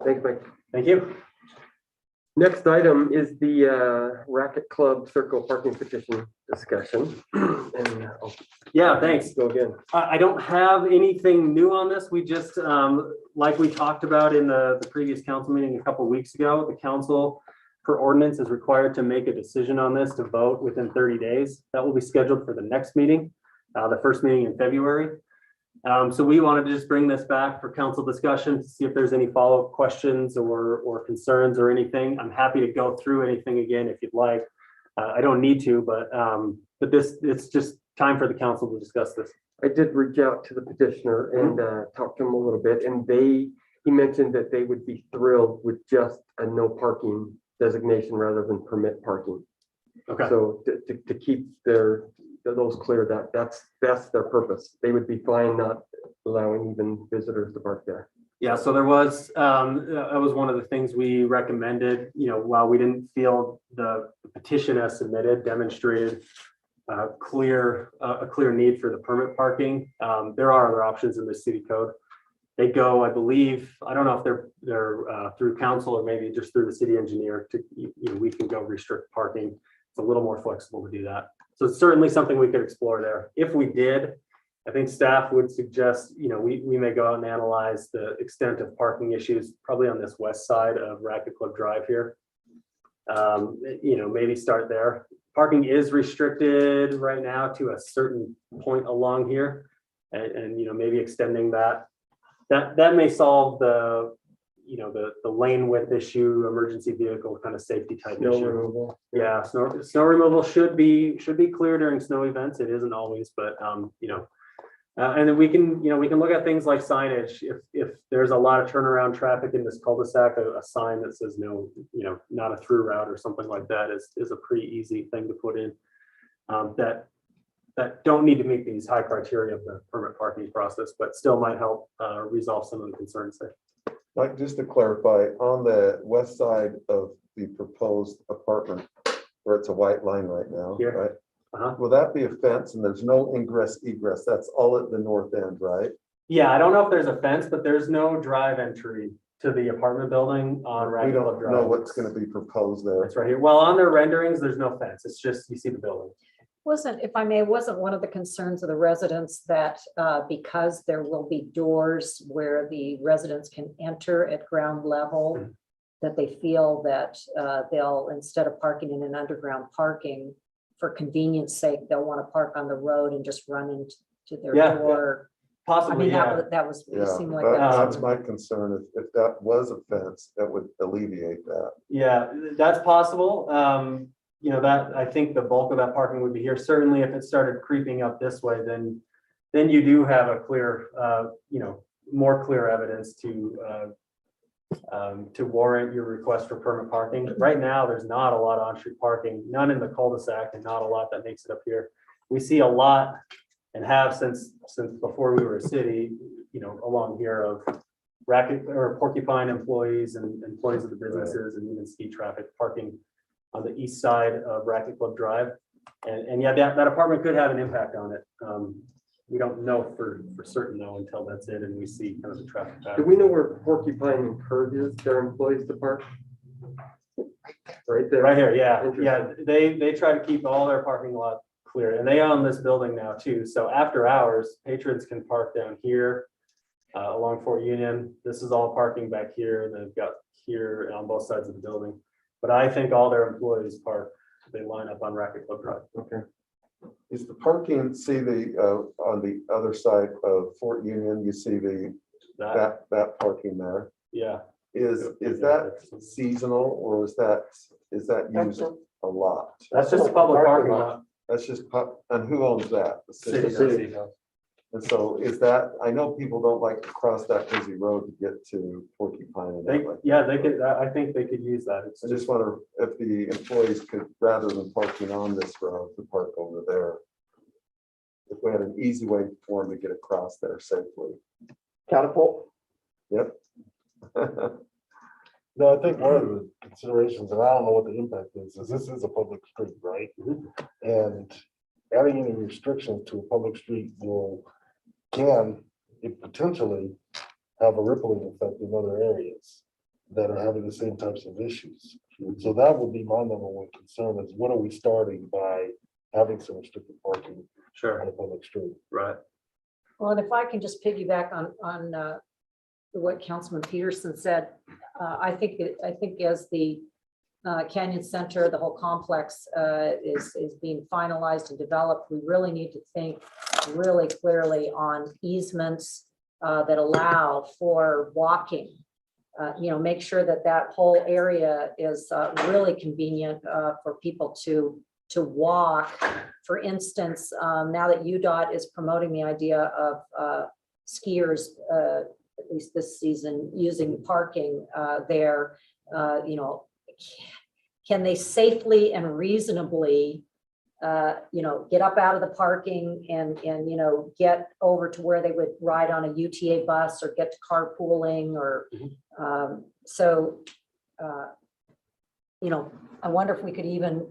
Thanks, Mike. Thank you. Next item is the Racket Club Circle parking petition discussion. And Yeah, thanks. go again. I don't have anything new on this. We just, like we talked about in the previous council meeting a couple of weeks ago, the council per ordinance is required to make a decision on this to vote within 30 days. That will be scheduled for the next meeting, the first meeting in February. So we wanted to just bring this back for council discussion to see if there's any follow-up questions or concerns or anything. I'm happy to go through anything again if you'd like. I don't need to, but it's just time for the council to discuss this. I did reach out to the petitioner and talk to him a little bit, and he mentioned that they would be thrilled with just a no parking designation rather than permit parking. Okay. So to keep those clear, that's their purpose. They would be fine not allowing even visitors to park there. Yeah, so there was, that was one of the things we recommended, while we didn't feel the petition as submitted demonstrated a clear need for the permit parking. There are other options in the city code. They go, I believe, I don't know if they're through council or maybe just through the city engineer we can go restrict parking. It's a little more flexible to do that. So it's certainly something we could explore there. If we did, I think staff would suggest, we may go out and analyze the extent of parking issues, probably on this west side of Racket Club Drive here. Maybe start there. Parking is restricted right now to a certain point along here, and maybe extending that may solve the lane width issue, emergency vehicle kind of safety type Snow issue. removal. Yeah, snow removal should be clear during snow events. It isn't always, but and then we can look at things like signage. If there's a lot of turnaround traffic in this cul-de-sac, a sign that says no, not a through route or something like that is a pretty easy thing to put in. That don't need to meet these high criteria of the permit parking process, but still might help resolve some of the concerns there. Mike, just to clarify, on the west side of the proposed apartment, where it's a white line right now, Here. right? Uh-huh. Will that be a fence and there's no ingress egress? That's all at the north end, right? Yeah, I don't know if there's a fence, but there's no drive entry to the apartment building on We Racket Club don't Drive. know what's going to be proposed there. That's right here. Well, on their renderings, there's no fence. It's just, you see the building. If I may, wasn't one of the concerns of the residents that because there will be doors where the residents can enter at ground level, that they feel that they'll, instead of parking in an underground parking, for convenience sake, they'll want to park on the road and just run into their door. I Possibly, mean, yeah. that was, it Yeah, seemed like that. that's my concern. If that was a fence, that would alleviate that. Yeah, that's possible. That I think the bulk of that parking would be here. Certainly, if it started creeping up this way, then you do have a clear, more clear evidence to warrant your request for permit parking. Right now, there's not a lot of on-street parking, none in the cul-de-sac, and not a lot that makes it up here. We see a lot, and have since before we were a city, along here of Racket or Porcupine employees and employees of the businesses, and even ski traffic parking on the east side of Racket Club Drive. And yeah, that apartment could have an impact on it. We don't know for certain though until that's it and we see kind of the traffic Do pattern. we know where Porcupine encourages their employees to park? Right there. Right here, yeah, Interesting. yeah. They try to keep all their parking lot clear, and they own this building now too. So after hours, patrons can park down here along Fort Union. This is all parking back here, and they've got here on both sides of the building. But I think all their employees park. They line up on Racket Club Drive. Okay. Is the parking, see on the other side of Fort Union, you see that parking there? Yeah. Is that seasonal or is that used a lot? That's just a public parking lot. That's just, and who owns that? The city. City. And so is that, I know people don't like to cross that busy road to get to Porcupine. And They, that way. yeah, they could, I think they could use that. It's I just wonder if the employees could, rather than parking on this road, to park over there. If we had an easy way for them to get across there safely. Catapult. Yep. No, I think one of the considerations, and I don't know what the impact is this is a public street, right? And adding any restrictions to a public street can it potentially have a rippling effect in other areas that are having the same types of issues. So that would be my number one concern is what are we starting by having some restricted parking sure. on a public street? Right. Well, and if I can just piggyback on what Councilman Peterson said, I think as the Canyon Center, the whole complex is being finalized and developed, we really need to think really clearly on easements that allow for walking. Make sure that whole area is really convenient for people to walk. For instance, now that UDOT is promoting the idea of skiers, at least this season, using parking there, can they safely and reasonably, get up out of the parking and get over to where they would ride on a UTA bus or get to carpooling or, I wonder if we could even,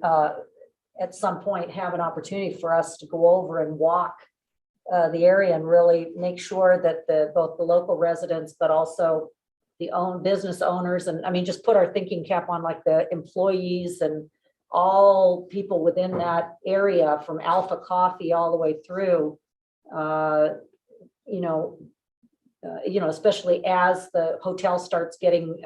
at some point, have an opportunity for us to go over and walk the area and really make sure that both the local residents, but also the business owners, and I mean, just put our thinking cap on like the employees and all people within that area from Alpha Coffee all the way through, especially as the hotel starts getting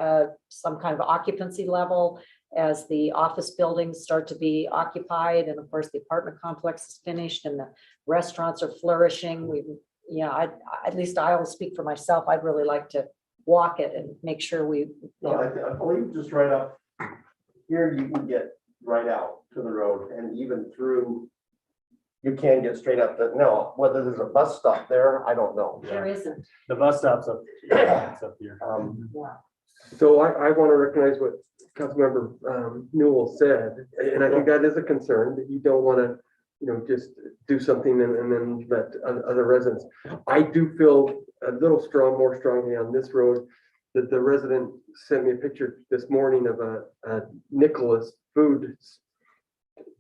some kind of occupancy level, as the office buildings start to be occupied, and of course the apartment complex is finished and the restaurants are flourishing. At least I'll speak for myself. I'd really like to walk it and make sure I believe just right up here, you can get right out to the road and even through, you can get straight up no, whether there's a bus stop there, I don't know. there isn't. The bus stop's up, it's up here. So I want to recognize what Councilmember Newell said, and I think that is a concern, that you don't want to, just do something and then let other residents. I do feel a little more strongly on this road, that the resident sent me a picture this morning of a Nicholas Foods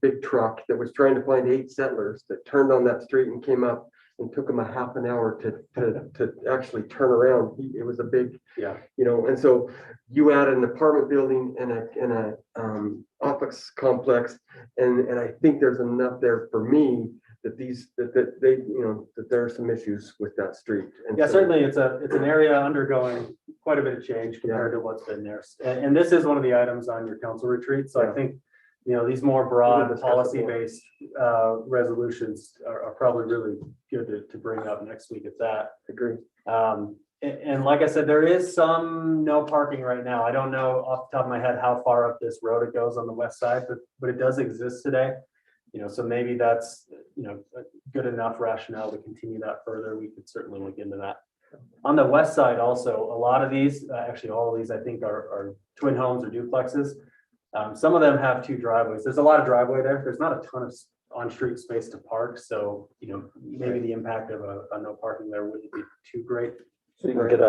big truck that was trying to find 8 settlers that turned on that street and came up and took them a half an hour to actually turn around. It was a big, and so you add an apartment building and a office complex, and I think there's enough there for me that that there are some issues with that street. And Yeah, so- certainly it's an area undergoing quite a bit of change compared to what's been there. And this is one of the items on your council retreat. So I think, these more broad policy-based resolutions are probably really good to bring up next week at that. Agree. And like I said, there is some no parking right now. I don't know off the top of my head how far up this road it goes on the west side, but it does exist today. So maybe that's, a good enough rationale to continue that further. We could certainly look into that. On the west side also, a lot of these, actually all of these, I think are twin homes or duplexes. Some of them have 2 driveways. There's a lot of driveway there. There's not a ton of on-street space to park. So, maybe the impact of a no parking there wouldn't be too great. So you can get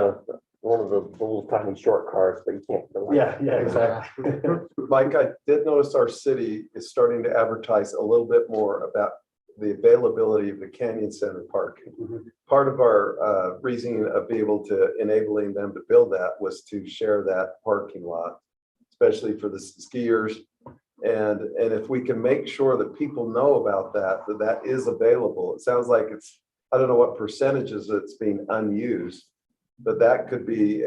one of the little tiny short cars, but you can't. go. Yeah, exactly. Mike, I did notice our city is starting to advertise a little bit more about the availability of the Canyon Center parking. Part of our reasoning of being able to enabling them to build that was to share that parking lot, especially for the skiers. And if we can make sure that people know about that is available. It sounds like I don't know what percentages it's being unused, but that could be,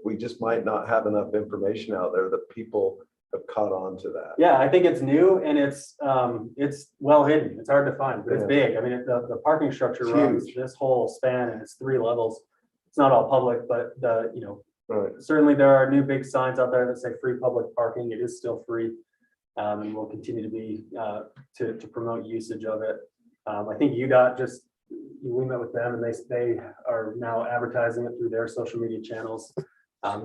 we just might not have enough information out there that people have caught on to that. Yeah, I think it's new and it's well hidden. It's hard to find, but it's Yeah. big. I mean, the parking structure It's runs huge. this whole span and it's 3 levels. It's not all public, but Right. certainly there are new big signs out there that say free public parking. It is still free. And will continue to be, to promote usage of it. I think UDOT we met with them and they are now advertising it through their social media channels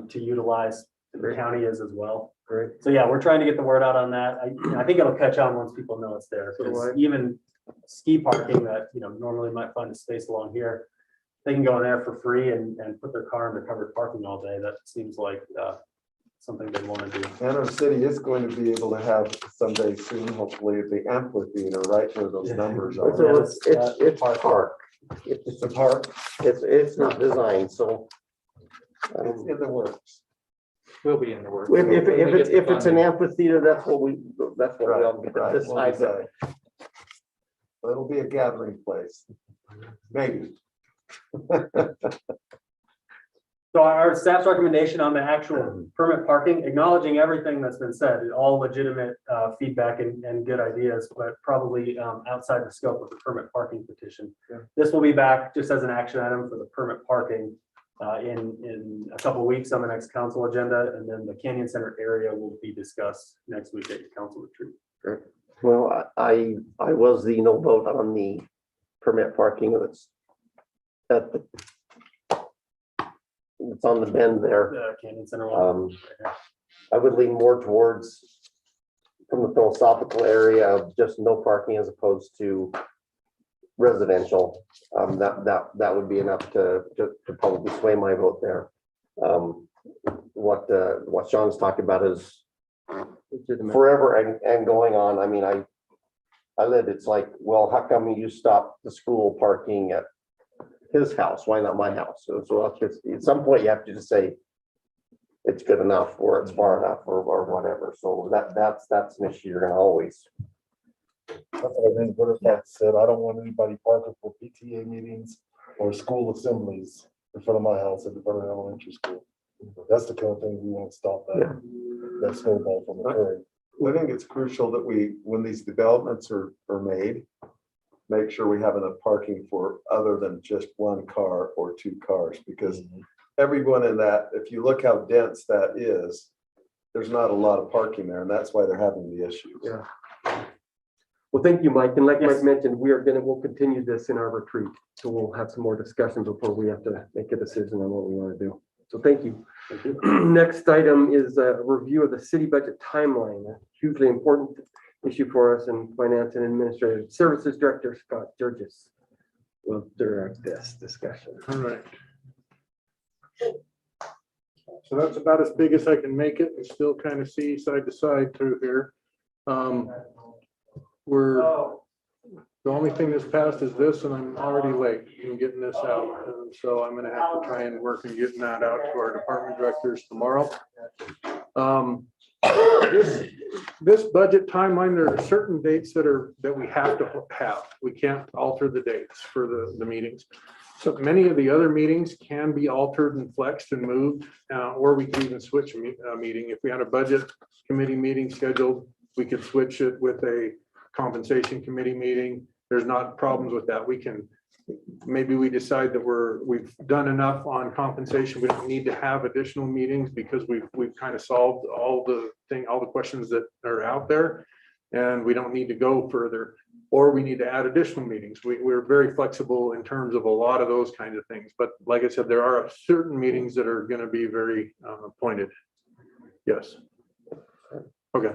to utilize. The county is as well. Great. So yeah, we're trying to get the word out on that. I think it'll catch on once people know it's there. So do Because I. even ski parking that, normally might find a space along here, they can go in there for free and put their car into covered parking all day. That seems like something they want to do. And our city is going to be able to have someday soon, hopefully, the amphitheater, right where those numbers are. So it's park. It's a park. It's not designed, so. It's in the works. Will be in the works. If When we get the it's an funding. amphitheater, that's what we all get to Right, we'll decide. decide. It'll be a gathering place. Maybe. So our staff's recommendation on the actual permit parking, acknowledging everything that's been said, all legitimate feedback and good ideas, but probably outside the scope of the permit parking petition. Yeah. This will be back just as an action item for the permit parking in a couple of weeks on the next council agenda, and then the Canyon Center area will be discussed next week at the council retreat. Well, I was the no vote on the permit parking. It's on the bend there. The Canyon Center one. I would lean more towards from the philosophical area of just no parking as opposed to residential. That would be enough to probably sway my vote there. What Sean's talking about is Legitimate. forever and going on. I mean, I live, it's like, well, how come you stop the school parking at his house? Why not my house? So at some point you have to just say it's good enough or it's far enough or whatever. So that's an issue you're gonna always. That's what I mean, what if that said, I don't want anybody parking for PTA meetings or school assemblies in front of my house at the front of the elementary school. That's the kind of thing we want to stop that snowball from occurring. I think it's crucial that when these developments are made, make sure we have enough parking for other than just 1 car or 2 cars, because everyone in that, if you look how dense that is, there's not a lot of parking there, and that's why they're having the issues. Yeah. Well, thank you, Mike. And like Yes. Mike mentioned, we'll continue this in our retreat. So we'll have some more discussion before we have to make a decision on what we want to do. So thank you. Next item is a review of the city budget timeline, a hugely important issue for us in Finance and Administrative Services Director Scott Burgess will direct this discussion. All right. So that's about as big as I can make it and still kind of see side to side through here. The only thing that's passed is this, and I'm already late in getting this out. And so I'm gonna have to try and work in getting that out to our department directors tomorrow. This budget timeline, there are certain dates that we have to have. We can't alter the dates for the meetings. So many of the other meetings can be altered and flexed and moved, or we can even switch a meeting. If we had a budget committee meeting scheduled, we could switch it with a compensation committee meeting. There's not problems with that. Maybe we decide that we've done enough on compensation. We don't need to have additional meetings because we've kind of solved all the questions that are out there. And we don't need to go further, or we need to add additional meetings. We're very flexible in terms of a lot of those kinds of things. But like I said, there are certain meetings that are going to be very pointed. Yes. Okay.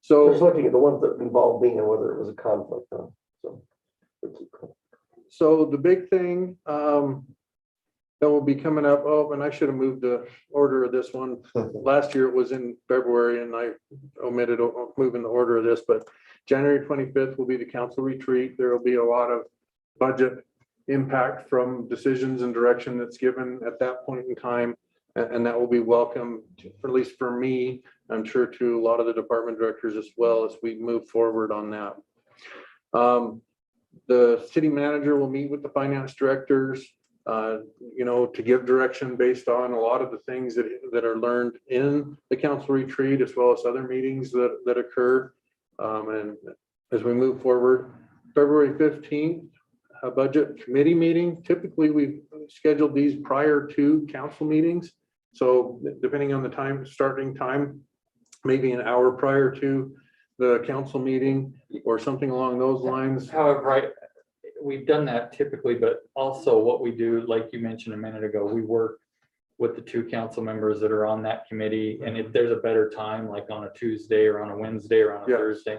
Just looking at the ones that involved me and whether it was a conflict. So the big thing that will be coming up, and I should have moved the order of this one. Last year it was in February and I omitted moving the order of this, but January 25th will be the council retreat. There will be a lot of budget impact from decisions and direction that's given at that point in time. And that will be welcome, at least for me, I'm sure to a lot of the department directors as well as we move forward on that. The city manager will meet with the finance directors to give direction based on a lot of the things that are learned in the council retreat, as well as other meetings that occur. And as we move forward, February 15th, a budget committee meeting. Typically, we've scheduled these prior to council meetings. So depending on the starting time, maybe an hour prior to the council meeting or something along those lines. However, we've done that typically, but also what we do, like you mentioned a minute ago, we work with the two council members that are on that committee. And if there's a better time, like on a Tuesday or on a Wednesday or on a Thursday,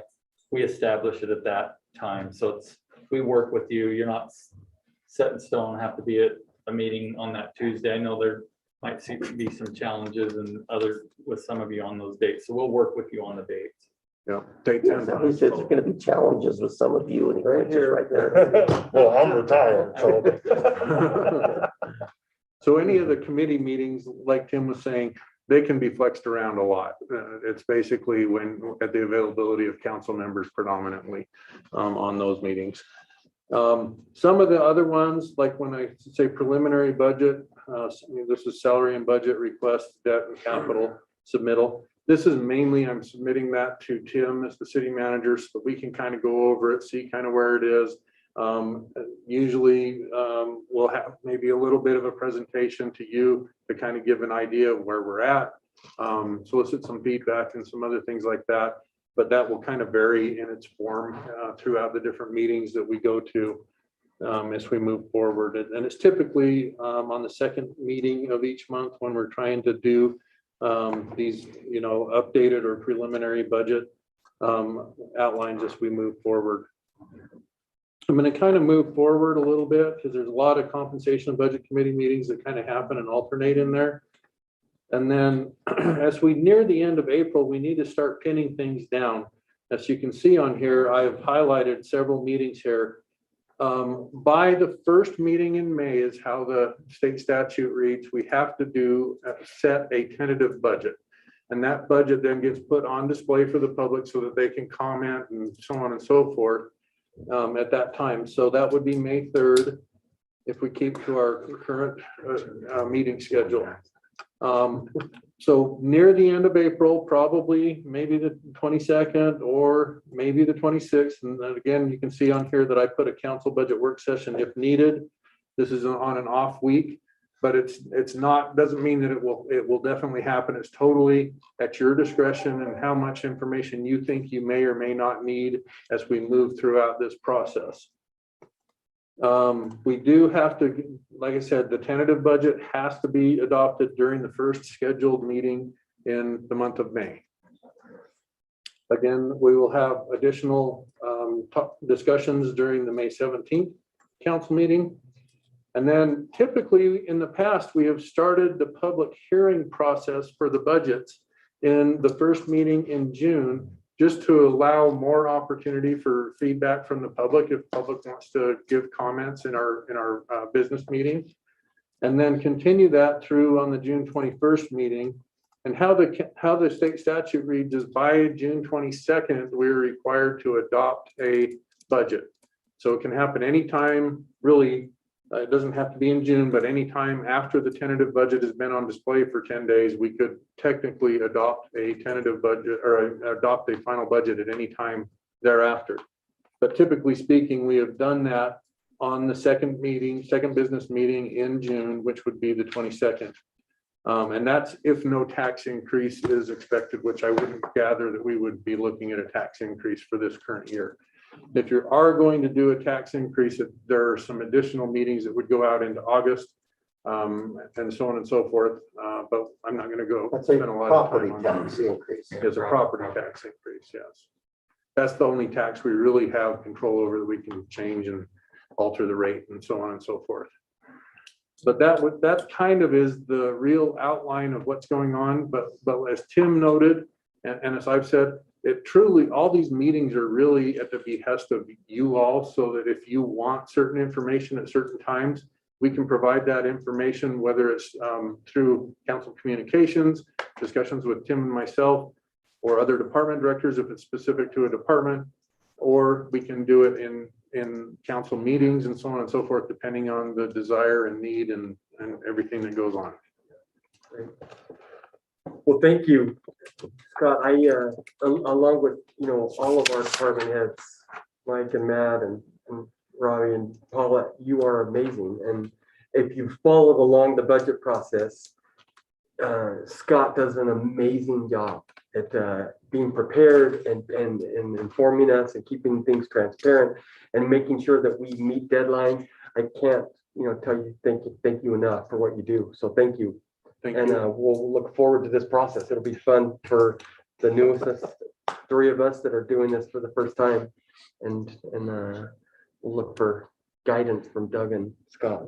we establish it at that time. So we work with you. You're not set in stone, have to be at a meeting on that Tuesday. I know there might be some challenges and with some of you on those dates. So we'll work with you on the dates. Yeah, dates and He says there's gonna be challenges with some of you and right there. Well, I'm retired, so. So any of the committee meetings, like Tim was saying, they can be flexed around a lot. It's basically at the availability of council members predominantly on those meetings. Some of the other ones, like when I say preliminary budget, this is salary and budget request, debt and capital submittal. This is mainly, I'm submitting that to Tim as the city manager so we can kind of go over it, see kind of where it is. Usually we'll have maybe a little bit of a presentation to you to kind of give an idea of where we're at, solicit some feedback and some other things like that. But that will kind of vary in its form throughout the different meetings that we go to as we move forward. And it's typically on the second meeting of each month when we're trying to do these, updated or preliminary budget outlines as we move forward. I'm going to kind of move forward a little bit because there's a lot of compensation and budget committee meetings that kind of happen and alternate in there. And then as we near the end of April, we need to start pinning things down. As you can see on here, I've highlighted several meetings here. By the first meeting in May is how the state statute reads. We have to set a tentative budget. And that budget then gets put on display for the public so that they can comment and so on and so forth at that time. So that would be May 3rd if we keep to our current meeting schedule. So near the end of April, probably maybe the 22nd or maybe the 26th. And then again, you can see on here that I put a council budget work session if needed. This is on an off week, but it's not, doesn't mean that it will definitely happen. It's totally at your discretion and how much information you think you may or may not need as we move throughout this process. We do have to, like I said, the tentative budget has to be adopted during the first scheduled meeting in the month of May. Again, we will have additional discussions during the May 17th council meeting. And then typically in the past, we have started the public hearing process for the budgets in the first meeting in June, just to allow more opportunity for feedback from the public if public wants to give comments in our business meetings, and then continue that through on the June 21st meeting. And how the state statute reads is by June 22nd, we're required to adopt a budget. So it can happen anytime, really. It doesn't have to be in June, but anytime after the tentative budget has been on display for 10 days, we could technically adopt a tentative budget or adopt a final budget at any time thereafter. But typically speaking, we have done that on the second business meeting in June, which would be the 22nd. And that's if no tax increase is expected, which I wouldn't gather that we would be looking at a tax increase for this current year. If you are going to do a tax increase, there are some additional meetings that would go out into August and so on and so forth. But I'm not going to go spend a lot of time on tax increase. It's a property tax increase, yes. That's the only tax we really have control over that we can change and alter the rate and so on and so forth. But that kind of is the real outline of what's going on. But as Tim noted, and as I've said, it truly, all these meetings are really at the behest of you all, so that if you want certain information at certain times, we can provide that information, whether it's through council communications, discussions with Tim and myself, or other department directors if it's specific to a department, or we can do it in council meetings and so on and so forth, depending on the desire and need and everything that goes on. Well, thank you, Scott. Along with, all of our department heads, Mike and Matt and Robbie and Paula, you are amazing. And if you followed along the budget process, Scott does an amazing job at being prepared and informing us and keeping things transparent and making sure that we meet deadlines. I can't, tell you, thank you enough for what you do. So thank you. And we'll look forward to this process. It'll be fun for the newest three of us that are doing this for the first time. And we'll look for guidance from Doug and Scott.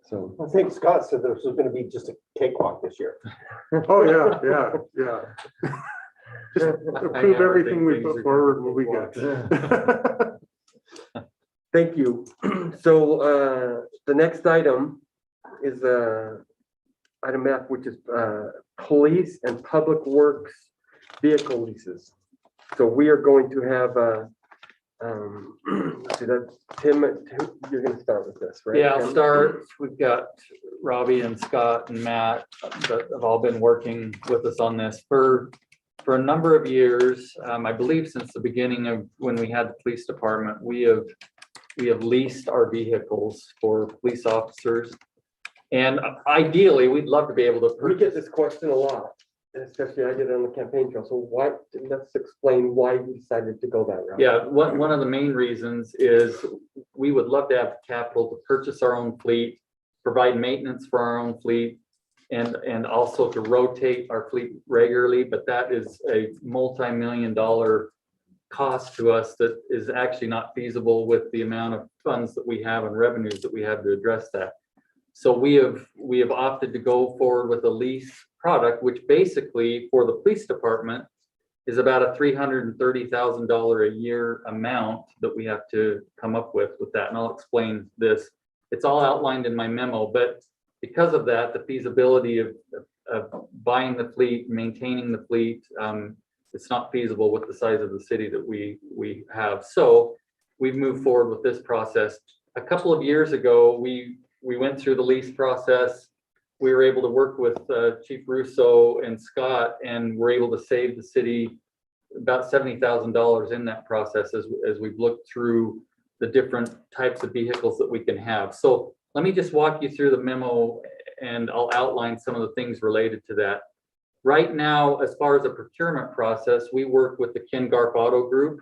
So I think Scott said this was gonna be just a cakewalk this year. Oh, yeah. Just approve everything we put forward, will be good. thank you. So the next item is item F, which is police and public works vehicle leases. So we are going to have let's see that Tim, you're going to start with this, right? Yeah, I'll Tim? start. We've got Robbie and Scott and Matt that have all been working with us on this for a number of years. I believe since the beginning of when we had the police department, we have leased our vehicles for police officers. And ideally, we'd love to be able to. We get this question a lot, especially I did it on the campaign trail. So let's explain why you decided to go that route. Yeah, one of the main reasons is we would love to have capital to purchase our own fleet, provide maintenance for our own fleet, and also to rotate our fleet regularly. But that is a multi-million-dollar cost to us that is actually not feasible with the amount of funds that we have and revenues that we have to address that. So we have opted to go forward with a lease product, which basically for the police department is about a $330,000 a year amount that we have to come up with that. And I'll explain this. It's all outlined in my memo, but because of that, the feasibility of buying the fleet, maintaining the fleet, it's not feasible with the size of the city that we have. So we've moved forward with this process. A couple of years ago, we went through the lease process. We were able to work with Chief Russo and Scott, and we're able to save the city about $70,000 in that process as we've looked through the different types of vehicles that we can have. So let me just walk you through the memo and I'll outline some of the things related to that. Right now, as far as the procurement process, we work with the Ken Garf Auto Group.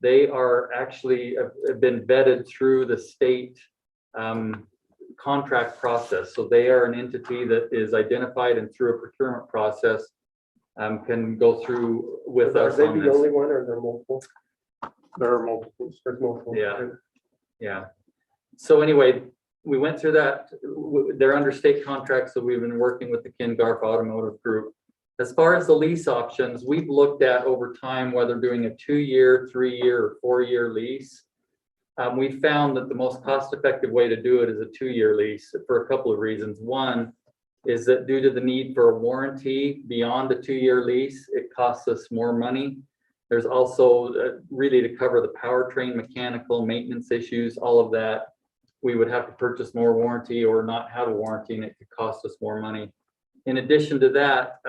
They are actually have been vetted through the state contract process. So they are an entity that is identified and through a procurement process can go through with us Are they on the this. only one or are there multiple? There are multiples. There's multiple. Yeah. So anyway, we went through that. They're under state contracts, so we've been working with the Ken Garf Automotive Group. As far as the lease options, we've looked at over time whether doing a 2-year, 3-year, or 4-year lease. We found that the most cost-effective way to do it is a 2-year lease for a couple of reasons. One is that due to the need for a warranty beyond the 2-year lease, it costs us more money. There's also really to cover the powertrain, mechanical maintenance issues, all of that. We would have to purchase more warranty or not have a warranty, and it could cost us more money. In addition to that,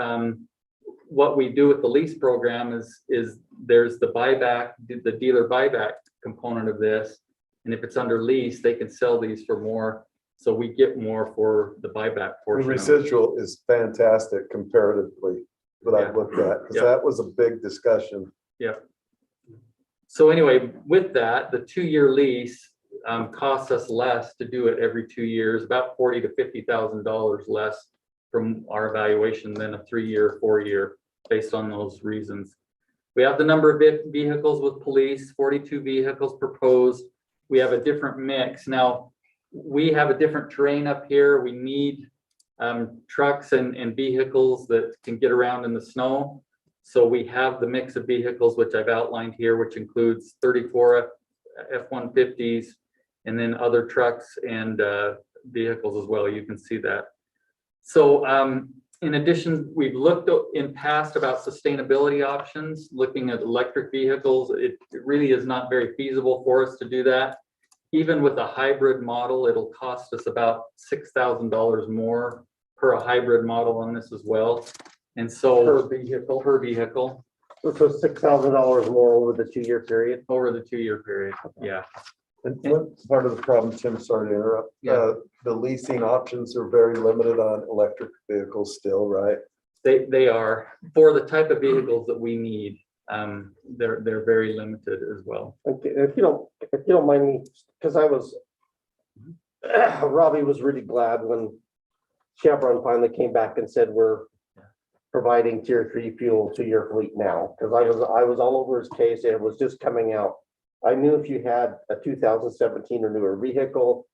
what we do with the lease program is there's the buyback, the dealer buyback component of this. And if it's under lease, they can sell these for more. So we get more for the buyback The portion. of it. residual is fantastic comparatively, what I've looked at, because that was a big discussion. Yeah. So anyway, with that, the 2-year lease costs us less to do it every 2 years, about $40,000 to $50,000 less from our evaluation than a 3-year, 4-year, based on those reasons. We have the number of vehicles with police, 42 vehicles proposed. We have a different mix. Now, we have a different terrain up here. We need trucks and vehicles that can get around in the snow. So we have the mix of vehicles, which I've outlined here, which includes 34 F-150s and then other trucks and vehicles as well. You can see that. So In addition, we've looked in past about sustainability options, looking at electric vehicles. It really is not very feasible for us to do that. Even with a hybrid model, it'll cost us about $6,000 more per a hybrid model on this as well. And so per vehicle, Which was $6,000 more over the 2-year period. over the 2-year period. Yeah. And one part of the problem, Tim, sorry to interrupt, Yeah. the leasing options are very limited on electric vehicles still, right? They are, for the type of vehicles that we need, they're very limited as well. Okay, if you don't mind me, because Robbie was really glad when Chevron finally came back and said we're providing tier 3 fuel to your fleet now, because I was all over his case, and it was just coming out. I knew if you had a 2017 or newer vehicle,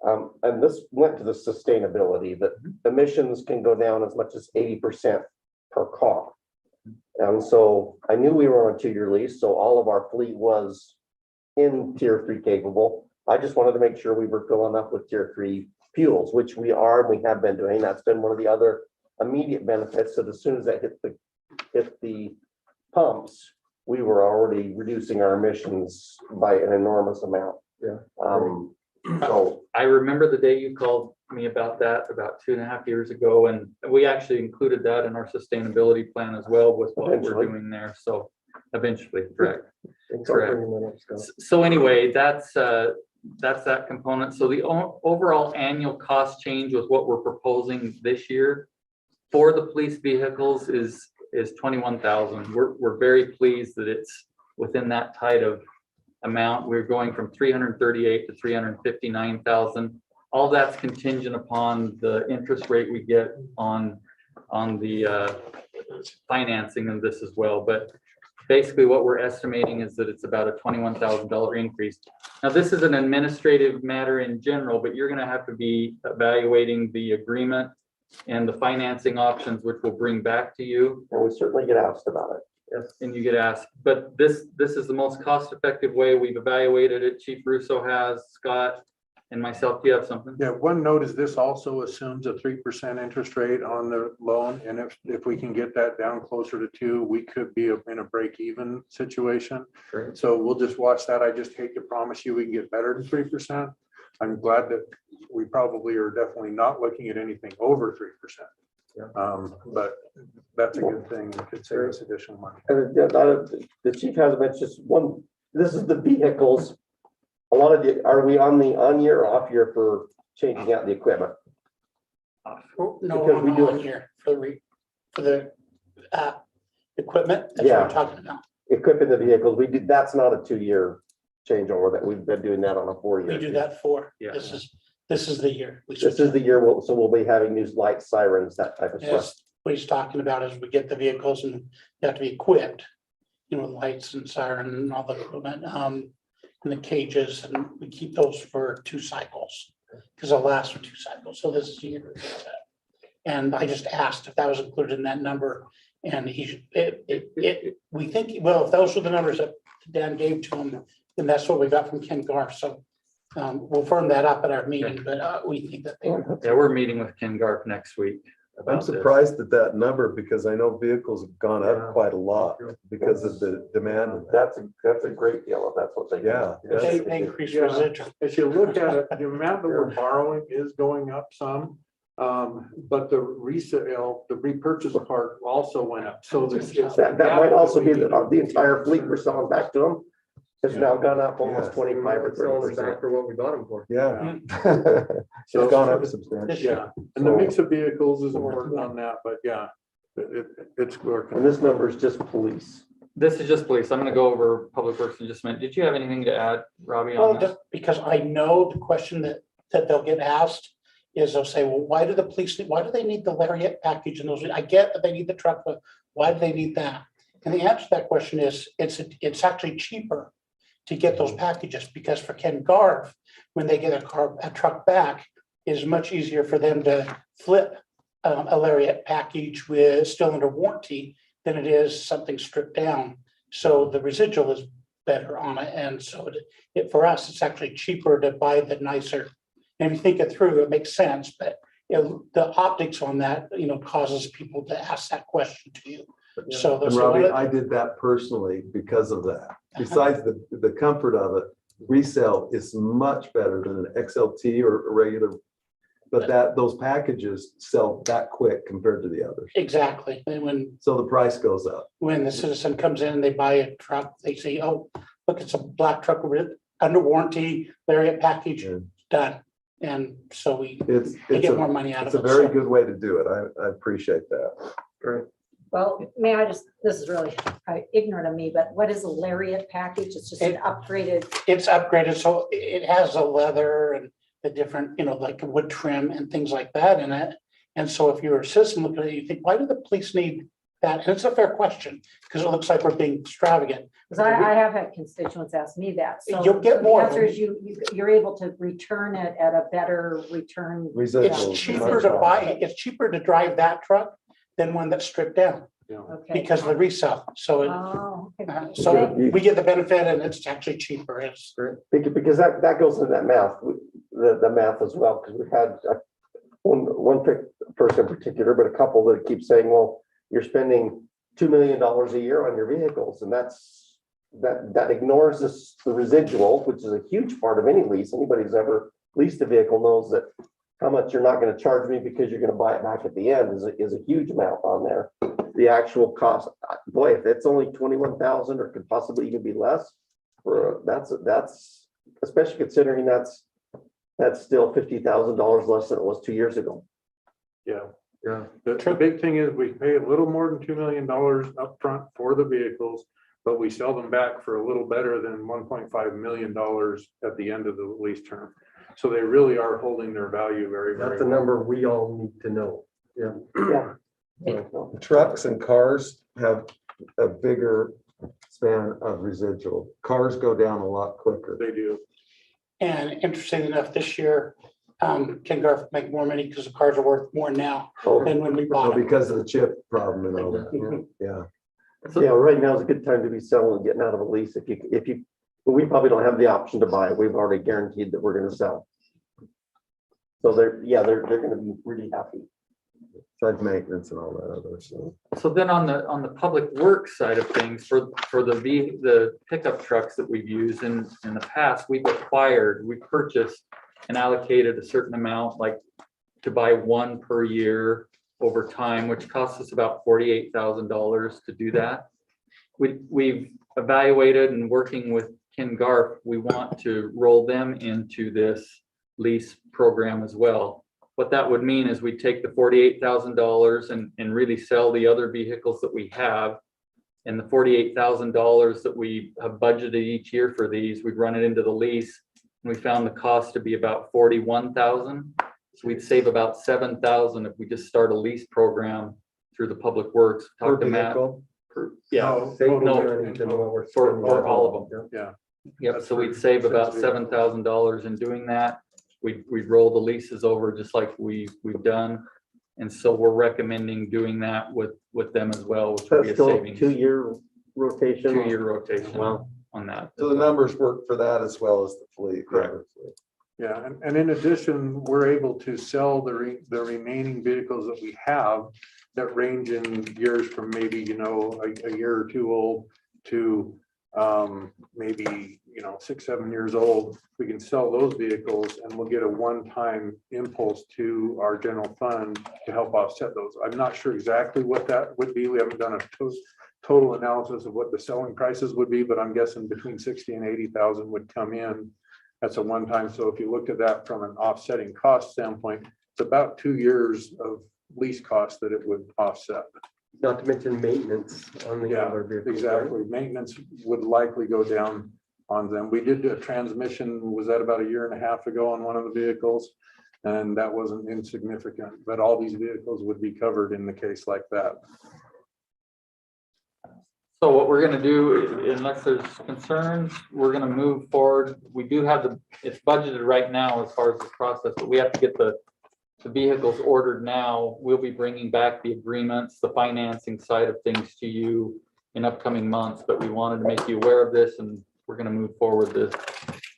and this went to the sustainability, that emissions can go down as much as 80% per car. And so I knew we were on a 2-year lease, so all of our fleet was in tier 3 capable. I just wanted to make sure we were filling up with tier 3 fuels, which we are, and we have been doing. That's been one of the other immediate benefits. So as soon as that hit the pumps, we were already reducing our emissions by an enormous amount. Yeah. So I remember the day you called me about that about 2.5 years ago, and we actually included that in our sustainability plan as well with what Eventually. we're doing there. So eventually, correct. it's Correct. over 30 minutes ago. So anyway, that's that component. So the overall annual cost change with what we're proposing this year for the police vehicles is $21,000. We're very pleased that it's within that tight of amount. We're going from 338 to 359,000. All that's contingent upon the interest rate we get on the financing of this as well. But basically what we're estimating is that it's about a $21,000 increase. Now, this is an administrative matter in general, but you're gonna have to be evaluating the agreement and the financing options, which we'll bring back to you. And we certainly get asked about it. Yes, and you get asked, but this is the most cost-effective way. We've evaluated it. Chief Russo has, Scott, and myself. Do you have something? Yeah, one note is this also assumes a 3% interest rate on the loan. And if we can get that down closer to 2, we could be in a break-even situation. Great. So we'll just watch that. I just hate to promise you we can get better than 3%. I'm glad that we probably are definitely not looking at anything over 3%. But that's a good thing. It could save us additional money. And the chief has mentioned just one, this is the vehicles. A lot of the, are we on the on-year or off-year for changing out the equipment? No, Because we I'm do on it- here for the equipment that you're Yeah. talking about. Equipping the vehicles, we did, that's not a 2-year changeover, that we've been doing that on a 4-year. We do that for, Yeah. this is the year. We This is the year, so we'll be having new lights, sirens, that type of stuff. Yes, what he's talking about is we get the vehicles and they have to be equipped, lights and siren and all the equipment, and the cages, and we keep those for 2 cycles. Because they'll last for 2 cycles, so this is the year. And I just asked if that was included in that number, and we think, well, if those were the numbers that Dan gave to him, then that's what we got from Ken Garf, so we'll firm that up at our meeting, but we think that they. Yeah, we're meeting with Ken Garf next week. I'm about this. surprised at that number because I know vehicles have gone up quite a lot because of the demand. That's a great deal, if that's what they. Yeah. They increase Yeah. residual. If you look at it, the amount that we're borrowing is going up some. But the resale, the repurchase part also went up. So That might also be that the entire fleet we're selling back to them has now gone up almost Yeah. 25 or Selling it 30%. back for what we bought them for. Yeah. So- It's gone up substantially. This year. Yeah, and the mix of vehicles is important on that, but yeah, it's working. And this number is just police. This is just police. I'm gonna go over Public Works in just a minute. Did you have anything to add, Robbie, Well, on this? just because I know the question that they'll get asked is they'll say, well, why do they need the Lariat package and those? I get that they need the truck, but why do they need that? And the answer to that question is, it's actually cheaper to get those packages, because for Ken Garf, when they get a truck back, it's much easier for them to flip a Lariat package with still under warranty than it is something stripped down. So the residual is better on it. And so for us, it's actually cheaper to buy the nicer. And if you think it through, it makes sense, but the optics on that, causes people to ask that question to you. So And those Robbie, I did that personally because of that. Besides the comfort of it, resale is much better than an XLT or a regular. But those packages sell that quick compared to the others. exactly. And when So the price goes up. the citizen comes in and they buy a truck, they say, oh, look, it's a black truck with under warranty, lariat package, Yeah. done. And so we It's get more money out it's of a it. very So good way to do it. I appreciate that. Well, may I just, this is really ignorant of me, but what is a lariat package? It's just an upgraded, it's upgraded, so it has the leather and the different, like the wood trim and things like that in it. And so if you're a citizen looking at it, you think, why do the police need that? And it's a fair question, because it looks like we're being extravagant. because I have had constituents ask me that. So You'll get so more The of answer is you're able to return it at a better return. It's Residuals. cheaper to buy, it's cheaper to drive that truck than one that's stripped down Okay. because of the resale. So, Oh, okay. so we get the benefit and it's actually cheaper. It's Because that goes into that math, the math as well, because we've had one person in particular, but a couple that keep saying, well, you're spending $2 million a year on your vehicles, and that ignores the residual, which is a huge part of any lease. Anybody who's ever leased a vehicle knows that how much you're not going to charge me because you're going to buy it back at the end is a huge amount on there. The actual cost, boy, if it's only 21,000 or could possibly even be less, that's especially considering that's still $50,000 less than it was 2 years ago. Yeah. Yeah. The big thing is we pay a little more than $2 million upfront for the vehicles, but we sell them back for a little better than $1.5 million at the end of the lease term. So they really are holding their value very, very That's a well. number we all need to know. Yeah. Yeah. Trucks and cars have a bigger span of residual. Cars go down a lot quicker. They do. And interesting enough, this year, Ken Garf make more money because the cars are worth more now Oh, than when we Well, bought them. because of the chip problem and all that. Yeah. yeah, right now is a good time to be selling and getting out of a lease but we probably don't have the option to buy it. We've already guaranteed that we're going to sell. So they're going to be really happy. Besides maintenance and all that other stuff. So then on the public works side of things, for the pickup trucks that we've used in the past, we purchased and allocated a certain amount, like to buy one per year over time, which costs us about $48,000 to do that. We've evaluated and working with Ken Garf, we want to roll them into this lease program as well. What that would mean is we take the $48,000 and really sell the other vehicles that we have. And the $48,000 that we have budgeted each year for these, we'd run it into the lease. And we found the cost to be about $41,000. So we'd save about $7,000 if we just start a lease program through the public works. Talk to Matt. Yeah, No, Save total money to know what we're for spending. all of them. Yeah. Yep, That's so we'd for save about 6 vehicles. $7,000 in doing that. We'd roll the leases over just like we've done. And so we're recommending doing that with them as well, which would be That's a still savings, 2-year rotation. 2-year rotation Wow. on that. So the numbers work for that as well as the fleet. Correct. Yeah, and in addition, we're able to sell the remaining vehicles that we have that range in years from maybe, a year or two old to maybe, 6, 7 years old. We can sell those vehicles and we'll get a one-time impulse to our general fund to help offset those. I'm not sure exactly what that would be. We haven't done a total analysis of what the selling prices would be, but I'm guessing between 60 and 80,000 would come in. That's a one-time. So if you looked at that from an offsetting cost standpoint, it's about 2 years of lease costs that it would offset. Not to mention maintenance on the Yeah, other vehicles. exactly. Maintenance would likely go down on them. We did a transmission, was that about 1.5 years ago on one of the vehicles? And that wasn't insignificant, but all these vehicles would be covered in the case like that. So what we're gonna do, unless there's concerns, we're gonna move forward. We do have it's budgeted right now as far as the process, but we have to get the vehicles ordered now. We'll be bringing back the agreements, the financing side of things to you in upcoming months, but we wanted to make you aware of this and we're gonna move forward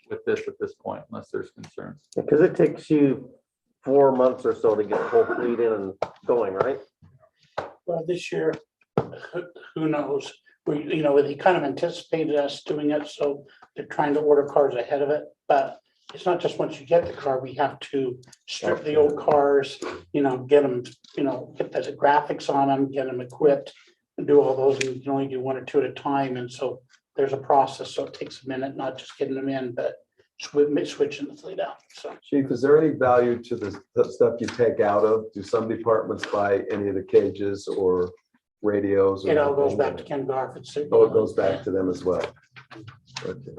with this at this point, unless there's concerns. Because it takes you 4 months or so to get the whole fleet in and going, right? Well, this year, who knows? They kind of anticipated us doing it, so they're trying to order cars ahead of it. But it's not just once you get the car, we have to strip the old cars, get them, get the graphics on them, get them equipped and do all those. And you can only do 1 or 2 at a time. And so there's a process. So it takes a minute, not just getting them in, but switching the fleet out. So. Chief, is there any value to the stuff you take out of? Do some departments buy any of the cages or radios? It all goes back to Ken Garf. Oh, it goes back to them as well. Okay.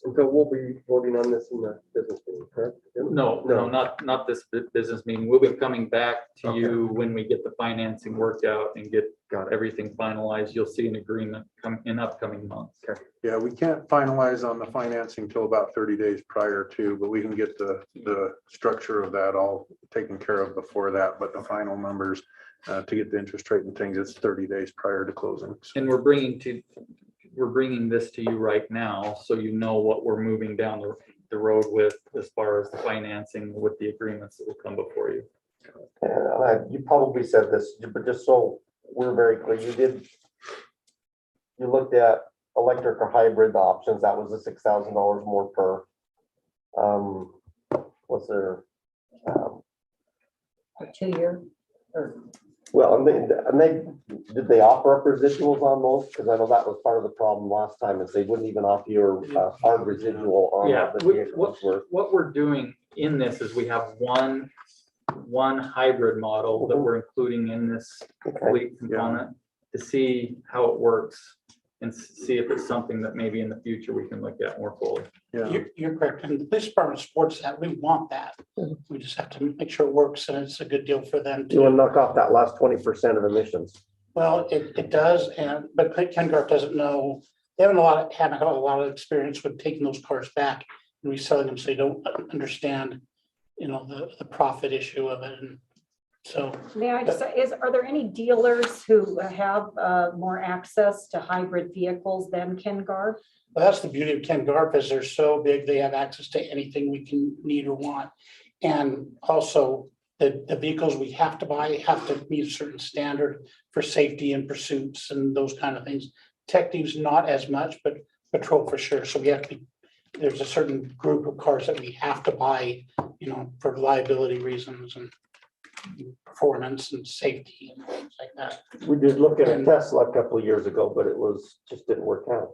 And so we'll be voting on this in the business meeting, correct? No, not this business meeting. We'll be coming back to you when we get the financing worked out and get everything finalized. You'll see an agreement come in upcoming months. Yeah, we can't finalize on the financing till about 30 days prior to, but we can get the structure of that all taken care of before that. But the final numbers to get the interest rate and things, it's 30 days prior to closing. So- And we're bringing this to you right now, so you know what we're moving down the road with as far as the financing with the agreements that will come before you. And you probably said this, but just so we're very clear, you looked at electric or hybrid options. That was the $6,000 more per. Was there? A 2-year or Well, did they offer up residuals on those? Because I know that was part of the problem last time, is they wouldn't even offer you a hard residual on Yeah, the vehicles. what we're doing in this is we have one hybrid model that we're including in this fleet component to see how it works and see if it's something that maybe in the future we can look at more fully. Yeah. You're correct. And the police department supports that. We want that. We just have to make sure it works and it's a good deal for them You want to too. knock off that last 20% of emissions. Well, it does. But Ken Garf doesn't know. They haven't had a lot of experience with taking those cars back and reselling them. So they don't understand, the profit issue of it. And so. may I just say, are there any dealers who have more access to hybrid vehicles than Ken Garf? Well, that's the beauty of Ken Garf is they're so big, they have access to anything we can need or want. And also the vehicles we have to buy have to meet a certain standard for safety and pursuits and those kind of things. Detectives, not as much, but patrol for sure. So we have to there's a certain group of cars that we have to buy, for liability reasons and performance and safety and things like that. We did look at a Tesla a couple of years ago, but it just didn't work out.